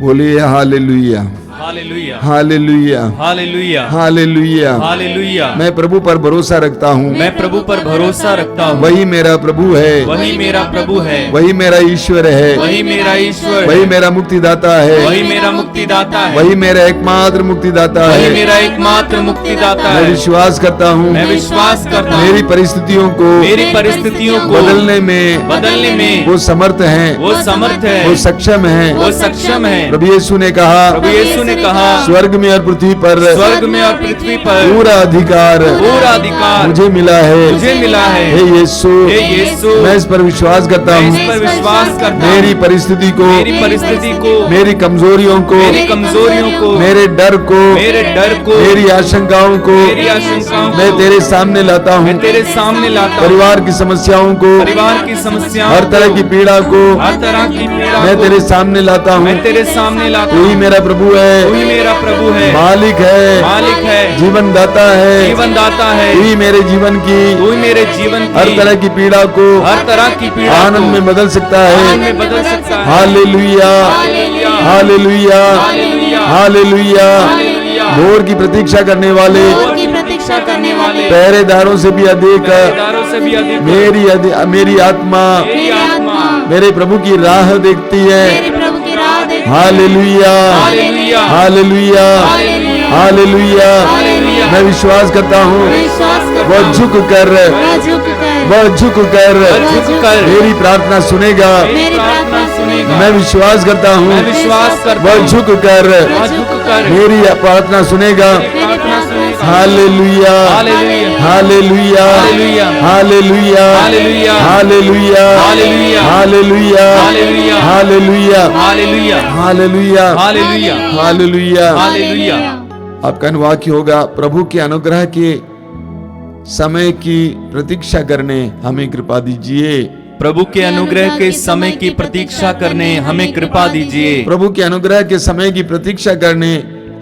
बोलिए hallelujah, hallelujah, hallelujah, hallelujah, hallelujah, hallelujah. मैं प्रभु पर भरोसा रखता हूँ, मैं प्रभु पर भरोसा रखता हूँ। वही मेरा प्रभु है, वही मेरा प्रभु है, वही मेरा ईश्वर है, वही मेरा ईश्वर, वही मेरा मुक्तिदाता है, वही मेरा मुक्तिदाता है, वही मेरा एकमात्र मुक्तिदाता वही है। मेरा एकमात्र मुक्तिदाता मैं है। विश्वास करता हूँ, मैं विश्वास करता हूँ मेरी परिस्थितियों को बदलने में वो समर्थ हैं, वो समर्थ है, वो सक्षम हैं, वो सक्षम है। प्रभु यीशु ने कहा, प्रभु यीशु ने कहा, स्वर्ग में और पृथ्वी पर पूरा अधिकार मुझे मिला है। हे यीशु, मैं इस पर विश्वास करता हूँ। मेरी परिस्थिति को, मेरी कमजोरियों को, मेरे डर को, मेरी आशंकाओं को मैं तेरे सामने लाता हूँ। परिवार की समस्याओं को, हर तरह की पीड़ा को मैं तेरे सामने लाता हूँ। तू ही मेरा प्रभु है, मालिक है, जीवन दाता है, तू ही मेरे जीवन की हर तरह की पीड़ा को आनंद में बदल सकता है। Hallelujah, hallelujah, hallelujah. भोर की प्रतीक्षा करने वाले पहरेदारों से भी अधिक मेरी आत्मा मेरे प्रभु की राह देखती है। Hallelujah, hallelujah, hallelujah. मैं विश्वास करता हूँ, वह झुक कर मेरी प्रार्थना सुनेगा। मैं विश्वास करता हूँ, वह झुक कर मेरी प्रार्थना सुनेगा। Hallelujah, hallelujah, hallelujah, hallelujah, hallelujah, hallelujah, hallelujah, hallelujah. आपका वाक्य होगा, प्रभु के अनुग्रह के समय की प्रतीक्षा करने हमें कृपा दीजिए। प्रभु के अनुग्रह के समय की प्रतीक्षा करने हमें कृपा दीजिए। प्रभु के अनुग्रह के समय की प्रतीक्षा करने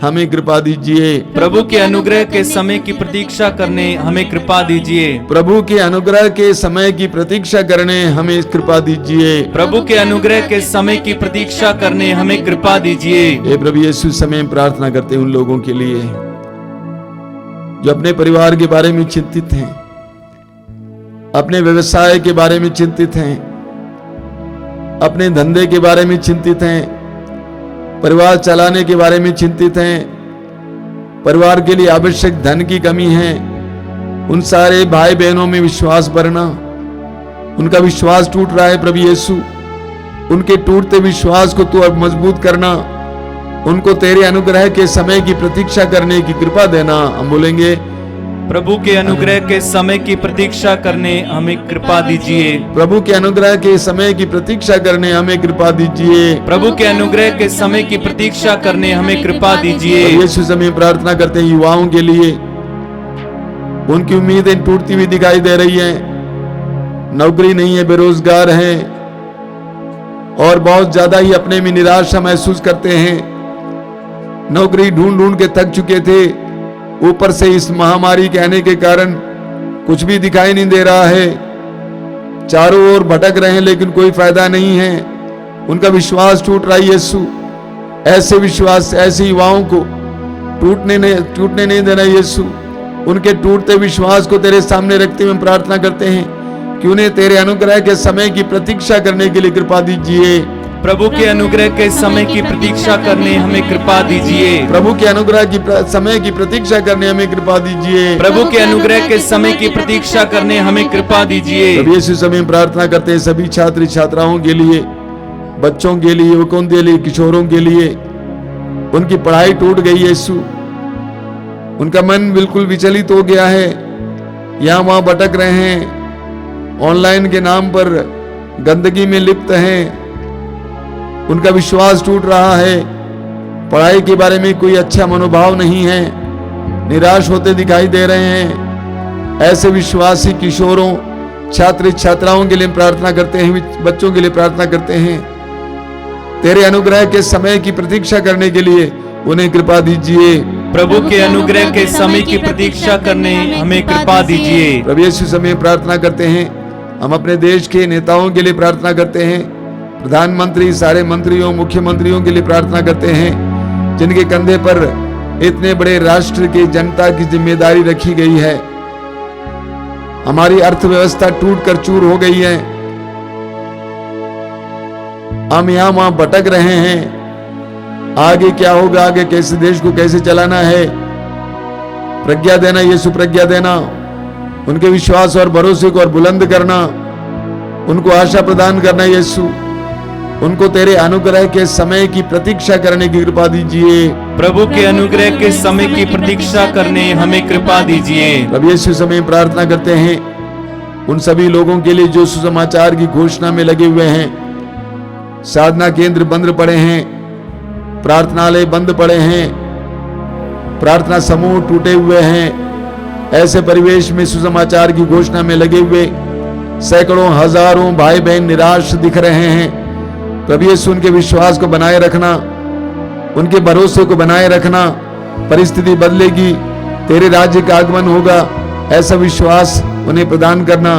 हमें कृपा दीजिए। प्रभु के अनुग्रह के समय की प्रतीक्षा करने हमें कृपा दीजिए। प्रभु के अनुग्रह के समय की प्रतीक्षा करने हमें कृपा दीजिए। प्रभु के अनुग्रह के समय की प्रतीक्षा करने हमें कृपा दीजिए। हे प्रभु यीशु, समय प्रार्थना करते हैं उन लोगों के लिए जो अपने परिवार के बारे में चिंतित हैं, अपने व्यवसाय के बारे में चिंतित हैं, अपने धंधे के बारे में चिंतित हैं, परिवार चलाने के बारे में चिंतित हैं, परिवार के लिए आवश्यक धन की कमी है। उन सारे भाई बहनों में विश्वास भरना, उनका विश्वास टूट रहा है प्रभु यीशु, उनके टूटते विश्वास को तू अब मजबूत करना, उनको तेरे अनुग्रह के समय की प्रतीक्षा करने की कृपा देना। हम बोलेंगे, प्रभु के अनुग्रह के समय की प्रतीक्षा करने हमें कृपा दीजिए। प्रभु के अनुग्रह के समय की प्रतीक्षा करने हमें कृपा दीजिए। प्रभु के अनुग्रह के समय की प्रतीक्षा करने हमें कृपा दीजिए। यीशु समय प्रार्थना करते हैं युवाओं के लिए, उनकी उम्मीदें टूटती हुई दिखाई दे रही हैं, नौकरी नहीं है, बेरोजगार हैं और बहुत ज्यादा ही अपने में निराशा महसूस करते हैं। नौकरी ढूंढ ढूंढ के थक चुके थे, ऊपर से इस महामारी के आने के कारण कुछ भी दिखाई नहीं दे रहा है, चारों ओर भटक रहे हैं लेकिन कोई फायदा नहीं है, उनका विश्वास टूट रहा है। यीशु, ऐसे विश्वास, ऐसे युवाओं को टूटने नहीं देना यीशु। उनके टूटते विश्वास को तेरे सामने रखते हुए प्रार्थना करते हैं कि उन्हें तेरे अनुग्रह के समय की प्रतीक्षा करने के लिए कृपा दीजिए। प्रभु के अनुग्रह के समय की प्रतीक्षा करने हमें कृपा दीजिए। प्रभु के अनुग्रह की समय की प्रतीक्षा करने हमें कृपा दीजिए। प्रभु के अनुग्रह के समय की प्रतीक्षा करने हमें कृपा दीजिए। यीशु समय प्रार्थना करते हैं सभी छात्र छात्राओं के लिए, बच्चों के लिए, युवकों के लिए, किशोरों के लिए। उनकी पढ़ाई टूट गई यीशु, उनका मन बिल्कुल विचलित हो गया है, यहाँ वहां भटक रहे हैं, ऑनलाइन के नाम पर गंदगी में लिप्त हैं, उनका विश्वास टूट रहा है, पढ़ाई के बारे में कोई अच्छा मनोभाव नहीं है, निराश होते दिखाई दे रहे हैं। ऐसे विश्वासी किशोरों, छात्र छात्राओं के लिए प्रार्थना करते हैं, बच्चों के लिए प्रार्थना करते हैं, तेरे अनुग्रह के समय की प्रतीक्षा करने के लिए उन्हें कृपा दीजिए। प्रभु के अनुग्रह के समय की प्रतीक्षा करने हमें कृपा दीजिए। प्रभु यीशु समय प्रार्थना करते हैं, हम अपने देश के नेताओं के लिए प्रार्थना करते हैं, प्रधानमंत्री, सारे मंत्रियों, मुख्यमंत्रियों के लिए प्रार्थना करते हैं, जिनके कंधे पर इतने बड़े राष्ट्र की जनता की जिम्मेदारी रखी गई है। हमारी अर्थव्यवस्था टूट कर चूर हो गई है, हम यहां वहां भटक रहे हैं, आगे क्या होगा, आगे कैसे देश को कैसे चलाना है। प्रज्ञा देना यीशु, प्रज्ञा देना, उनके विश्वास और भरोसे को और बुलंद करना, उनको आशा प्रदान करना यीशु, उनको तेरे अनुग्रह के समय की प्रतीक्षा करने की कृपा दीजिए। प्रभु के अनुग्रह के समय की प्रतीक्षा करने हमें कृपा दीजिए। प्रभु यीशु समय प्रार्थना करते हैं उन सभी लोगों के लिए जो सुसमाचार की घोषणा में लगे हुए हैं। साधना केंद्र बंद पड़े हैं, प्रार्थनालय बंद पड़े हैं, प्रार्थना समूह टूटे हुए हैं। ऐसे परिवेश में सुसमाचार की घोषणा में लगे हुए सैकड़ों हजारों भाई बहन निराश दिख रहे हैं। प्रभु यीशु उनके विश्वास को बनाए रखना, उनके भरोसे को बनाए रखना। परिस्थिति बदलेगी, तेरे राज्य का आगमन होगा, ऐसा विश्वास उन्हें प्रदान करना।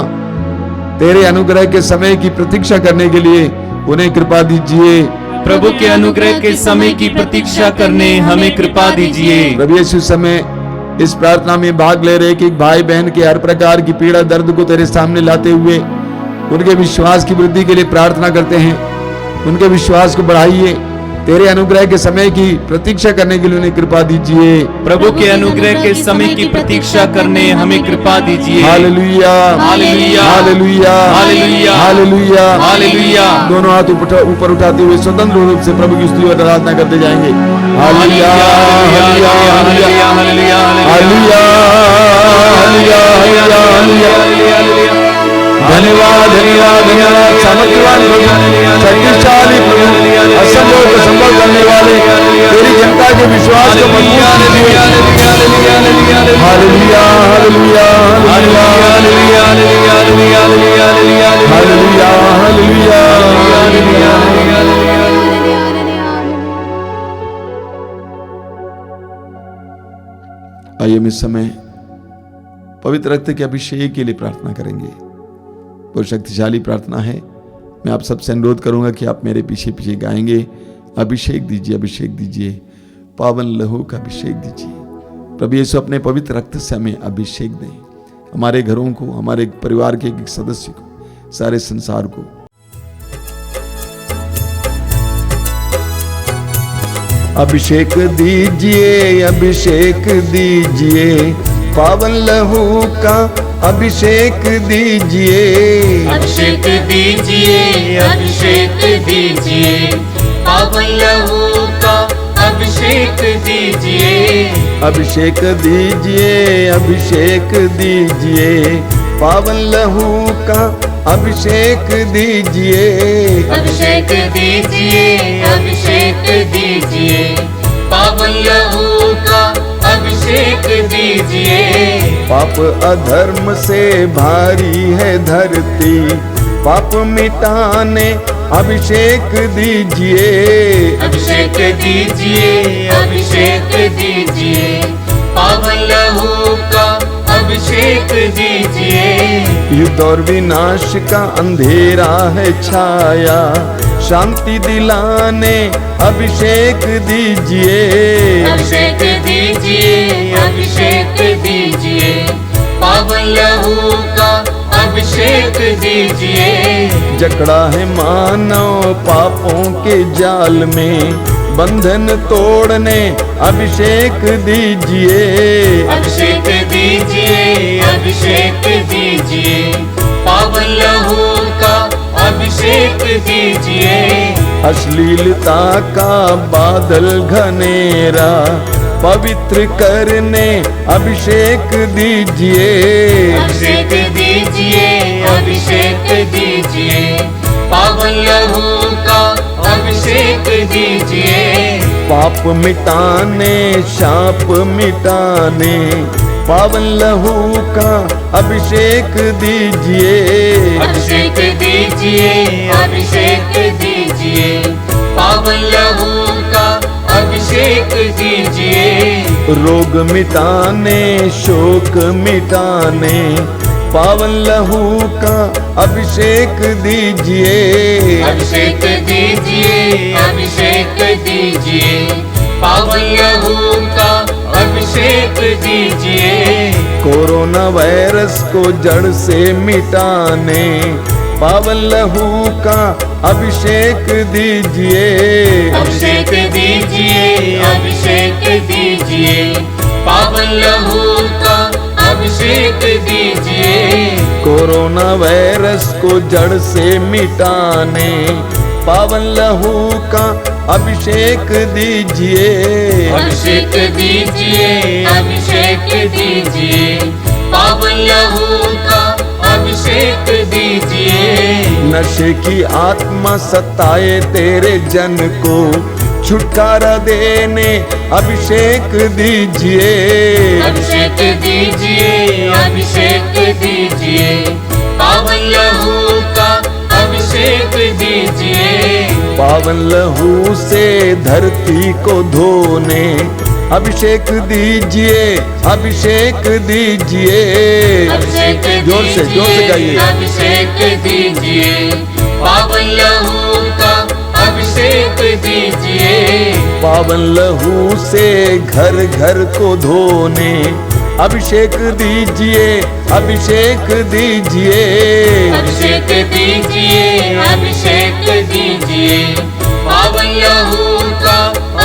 तेरे अनुग्रह के समय की प्रतीक्षा करने के लिए उन्हें कृपा दीजिए। प्रभु के अनुग्रह के समय की प्रतीक्षा करने हमें कृपा दीजिए। प्रभु यीशु समय इस प्रार्थना में भाग ले रहे एक भाई बहन के हर प्रकार की पीड़ा दर्द को तेरे सामने लाते हुए उनके विश्वास की वृद्धि के लिए प्रार्थना करते हैं। उनके विश्वास को बढ़ाइए, तेरे अनुग्रह के समय की प्रतीक्षा करने के लिए उन्हें कृपा दीजिए। प्रभु के अनुग्रह के समय की प्रतीक्षा करने हमें कृपा दीजिए। Hallelujah, hallelujah, hallelujah, hallelujah, hallelujah, hallelujah. दोनों हाथ ऊपर उठाते हुए स्वतंत्र रूप से प्रभु की स्तुति और आराधना करते जाएंगे। Hallelujah, hallelujah, hallelujah, hallelujah, hallelujah, hallelujah, hallelujah. धन्यवाद, धन्यवाद, धन्यवाद। सामर्थ्यवान प्रभु, शक्तिशाली प्रभु, असंभव को संभव करने वाले, तेरी जनता के विश्वास को मजबूत कीजिए। Hallelujah, hallelujah, hallelujah, hallelujah, hallelujah, hallelujah, हम इस समय पवित्र रक्त के अभिषेक के लिए प्रार्थना करेंगे। बहुत शक्तिशाली प्रार्थना है। मैं आप सबसे अनुरोध करूंगा कि आप मेरे पीछे पीछे गाएंगे, अभिषेक दीजिए, अभिषेक दीजिए, पावन लहू का अभिषेक दीजिए। प्रभु यीशु अपने पवित्र रक्त से हमें अभिषेक दें, हमारे घरों को, हमारे परिवार के एक सदस्य को, सारे संसार को। अभिषेक दीजिए, अभिषेक दीजिए, पावन लहू का अभिषेक दीजिए। अभिषेक दीजिए, अभिषेक दीजिए, पावन लहू का अभिषेक दीजिए। अभिषेक दीजिए, अभिषेक दीजिए, पावन लहू का अभिषेक दीजिए। अभिषेक दीजिए, अभिषेक दीजिए, पावन लहू का अभिषेक दीजिए। पाप अधर्म से भारी है धरती, पाप मिटाने अभिषेक दीजिए। अभिषेक दीजिए, अभिषेक दीजिए, पावन लहू का अभिषेक दीजिए। युद्ध और विनाश का अंधेरा है छाया, शांति दिलाने अभिषेक दीजिए। अभिषेक दीजिए, अभिषेक दीजिए, पावन लहू का अभिषेक दीजिए। जकड़ा है मानव पापों के जाल में, बंधन तोड़ने अभिषेक दीजिए। अभिषेक दीजिए, अभिषेक दीजिए, पावन लहू का अभिषेक दीजिए। अश्लीलता का बादल घनेरा पवित्र करने अभिषेक दीजिए। अभिषेक दीजिए, अभिषेक दीजिए, पावन लहू का अभिषेक दीजिए। पाप मिटाने, शाप मिटाने, पावन लहू का अभिषेक दीजिए। अभिषेक दीजिए, अभिषेक दीजिए, पावन लहू का अभिषेक दीजिए। रोग मिटाने, शोक मिटाने, पावन लहू का अभिषेक दीजिए। अभिषेक दीजिए, अभिषेक दीजिए, पावन लहू का अभिषेक दीजिए। कोरोना वायरस को जड़ से मिटाने, पावन लहू का अभिषेक दीजिए। अभिषेक दीजिए, अभिषेक दीजिए, पावन लहू का अभिषेक दीजिए। कोरोना वायरस को जड़ से मिटाने, पावन लहू का अभिषेक दीजिए। अभिषेक दीजिए, अभिषेक दीजिए, पावन लहू का अभिषेक दीजिए। नशे की आत्मा सताए तेरे जन को, छुटकारा देने अभिषेक दीजिए। अभिषेक दीजिए, अभिषेक दीजिए, पावन लहू का अभिषेक दीजिए। पावन लहू से धरती को धोने अभिषेक दीजिए, अभिषेक दीजिए। अभिषेक जोर से गाइए। अभिषेक दीजिए, पावन लहू का अभिषेक दीजिए। पावन लहू से घर घर को धोने अभिषेक दीजिए, अभिषेक दीजिए। अभिषेक दीजिए, अभिषेक दीजिए, पावन लहू का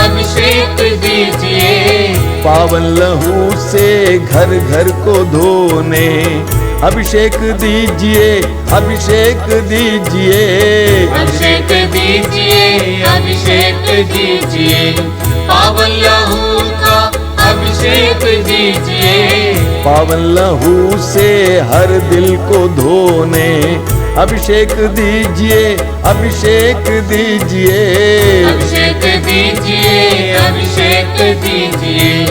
अभिषेक दीजिए। पावन लहू से घर घर को धोने अभिषेक दीजिए, अभिषेक दीजिए। अभिषेक दीजिए, अभिषेक दीजिए, पावन लहू का अभिषेक दीजिए। पावन लहू से हर दिल को धोने अभिषेक दीजिए, अभिषेक दीजिए। अभिषेक दीजिए, अभिषेक दीजिए,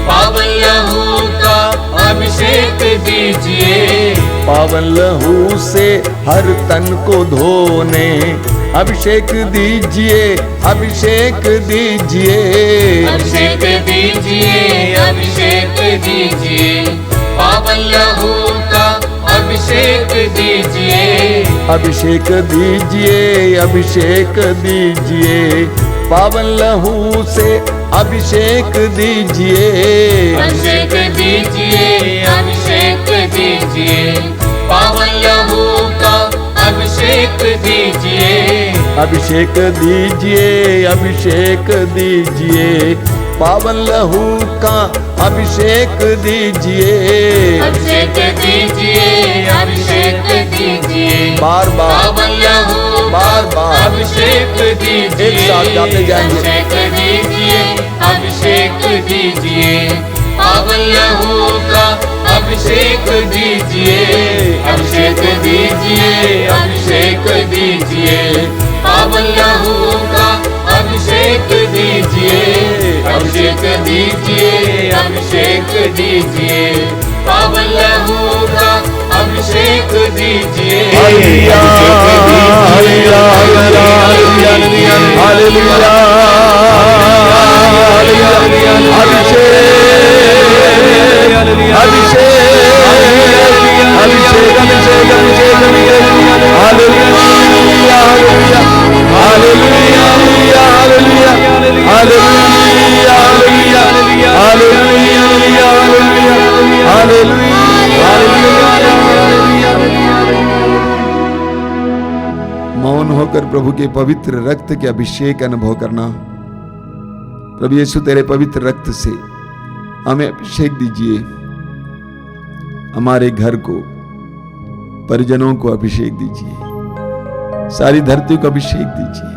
पावन लहू का अभिषेक दीजिए। पावन लहू से हर तन को धोने अभिषेक दीजिए, अभिषेक दीजिए, अभिषेक दीजिए, अभिषेक दीजिए, पावन लहू का अभिषेक दीजिए, अभिषेक दीजिए, अभिषेक दीजिए, पावन लहू से अभिषेक दीजिए, अभिषेक दीजिए, अभिषेक दीजिए, पावन लहू का अभिषेक दीजिए, अभिषेक दीजिए, अभिषेक दीजिए, पावन लहू का अभिषेक दीजिए, अभिषेक दीजिए, अभिषेक दीजिए, बार बार पावन लहू बार बार अभिषेक दीजिए, एक साथ गाते जाएंगे। अभिषेक दीजिए, अभिषेक दीजिए, पावन लहू का अभिषेक दीजिए, अभिषेक दीजिए, अभिषेक दीजिए, पावन लहू का अभिषेक दीजिए, अभिषेक दीजिए, अभिषेक दीजिए, पावन लहू का अभिषेक दीजिए, हालेलुया, हालेलुया, हालेलुया, हालेलुया, अभिषेक, अभिषेक, अभिषेक, hallelujah, hallelujah, hallelujah, hallelujah, hallelujah, मौन होकर प्रभु के पवित्र रक्त के अभिषेक अनुभव करना। प्रभु यीशु तेरे पवित्र रक्त से हमें अभिषेक दीजिए, हमारे घर को, परिजनों को अभिषेक दीजिए, सारी धरती को अभिषेक दीजिए।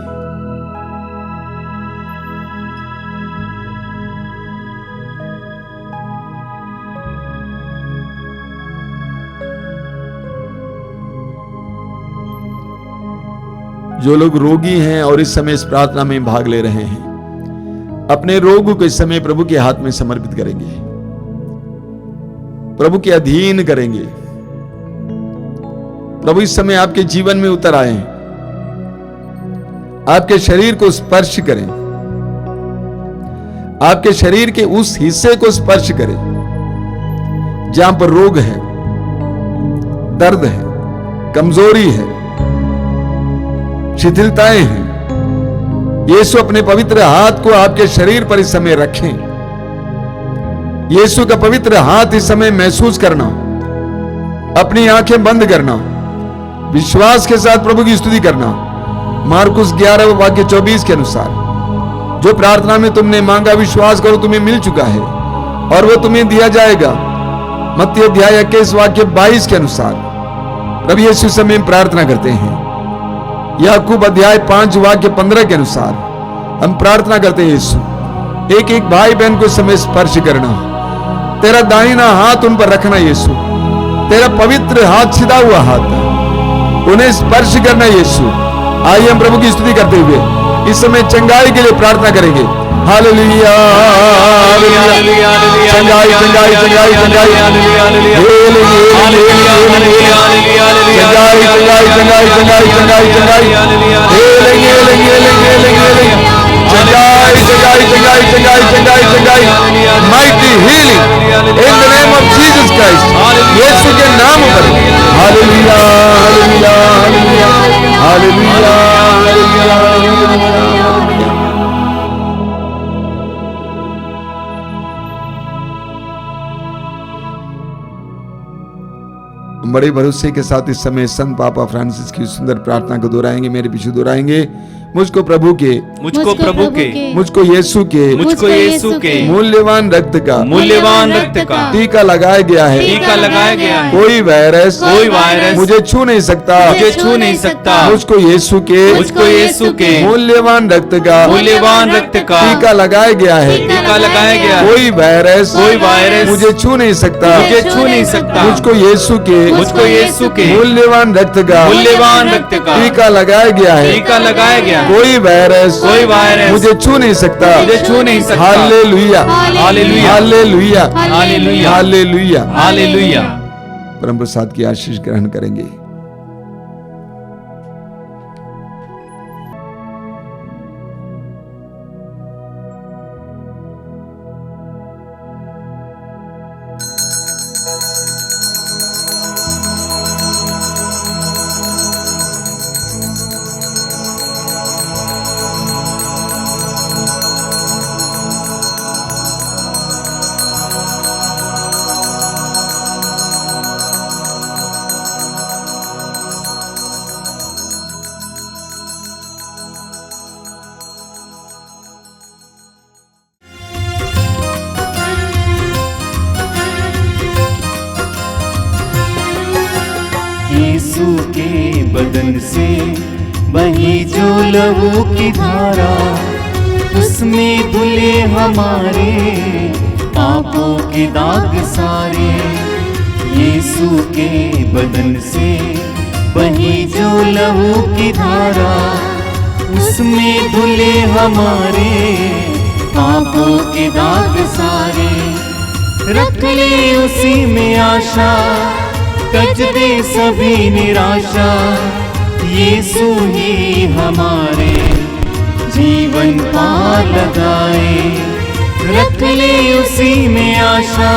जो लोग रोगी हैं और इस समय इस प्रार्थना में भाग ले रहे हैं, अपने रोग को इस समय प्रभु के हाथ में समर्पित करेंगे, प्रभु के अधीन करेंगे। प्रभु इस समय आपके जीवन में उतर आए, आपके शरीर को स्पर्श करें, आपके शरीर के उस हिस्से को स्पर्श करें जहां पर रोग है, दर्द है, कमजोरी है, शिथिलताएं हैं। यीशु अपने पवित्र हाथ को आपके शरीर पर इस समय रखें। यीशु का पवित्र हाथ इस समय महसूस करना, अपनी आंखें बंद करना, विश्वास के साथ प्रभु की स्तुति करना। मार्कुस 11 वाक्य 24 के अनुसार, जो प्रार्थना में तुमने मांगा विश्वास करो तुम्हें मिल चुका है और वो तुम्हें दिया जाएगा। मत्ती अध्याय 21 वाक्य 22 के अनुसार प्रभु यीशु समय प्रार्थना करते हैं। याकूब अध्याय 5 वाक्य 15 के अनुसार हम प्रार्थना करते हैं, यीशु एक एक भाई बहन को समय स्पर्श करना, तेरा दाहिना हाथ उन पर रखना, यीशु तेरा पवित्र हाथ, सीधा हुआ हाथ उन्हें स्पर्श करना। यीशु आइए हम प्रभु की स्तुति करते हुए इस समय चंगाई के लिए प्रार्थना करेंगे। हालेलुया, चंगाई, चंगाई, चंगाई, चंगाई, mighty healing in the name of Jesus Christ, यीशु के नाम पर। Hallelujah, hallelujah, hallelujah, hallelujah, hallelujah. बड़े भरोसे के साथ इस समय संत पापा फ्रांसिस की सुंदर प्रार्थना को दोहराएंगे, मेरे पीछे दोहराएंगे। मुझको प्रभु के, मुझको प्रभु के, मुझको यीशु के, मुझको यीशु के मूल्यवान रक्त का, मूल्यवान रक्त का टीका लगाया गया है। टीका लगाया गया है। कोई वायरस मुझे छू नहीं सकता, मुझे छू नहीं सकता। मुझको यीशु के, मुझको यीशु के मूल्यवान रक्त का, मूल्यवान रक्त का टीका लगाया गया है। टीका लगाया गया है। कोई वायरस मुझे छू नहीं सकता, मुझे छू नहीं सकता। मुझको यीशु के, मुझको यीशु के मूल्यवान रक्त का, मूल्यवान रक्त का टीका लगाया गया है। टीका लगाया गया है। कोई वायरस मुझे छू नहीं सकता, मुझे छू नहीं सकता। Hallelujah, hallelujah, hallelujah, hallelujah, hallelujah, hallelujah. परम प्रसाद की आशीष ग्रहण करेंगे। यीशु के बदन से बही जो लहू की धारा, उसमें धुले हमारे पापों के दाग सारे। यीशु के बदन से बही जो लहू की धारा, उसमें धुले हमारे पापों के दाग सारे। रख ले उसी में आशा, तज दे सभी निराशा। यीशु ही हमारे जीवन पार लगाए। रख ले उसी में आशा,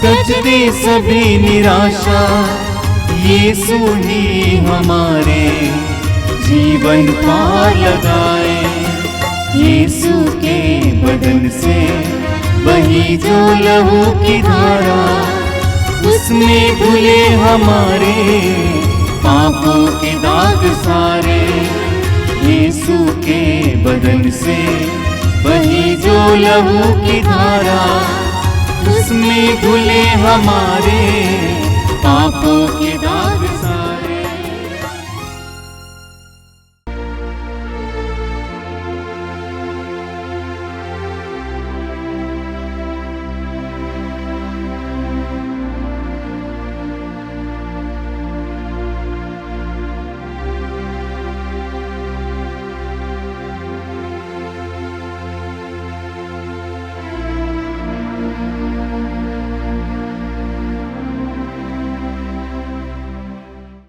तज दे सभी निराशा। यीशु ही हमारे जीवन पार लगाए। यीशु के बदन से बही जो लहू की धारा, उसमें धुले हमारे पापों के दाग सारे। यीशु के बदन से बही जो लहू की धारा, उसमें धुले हमारे पापों के दाग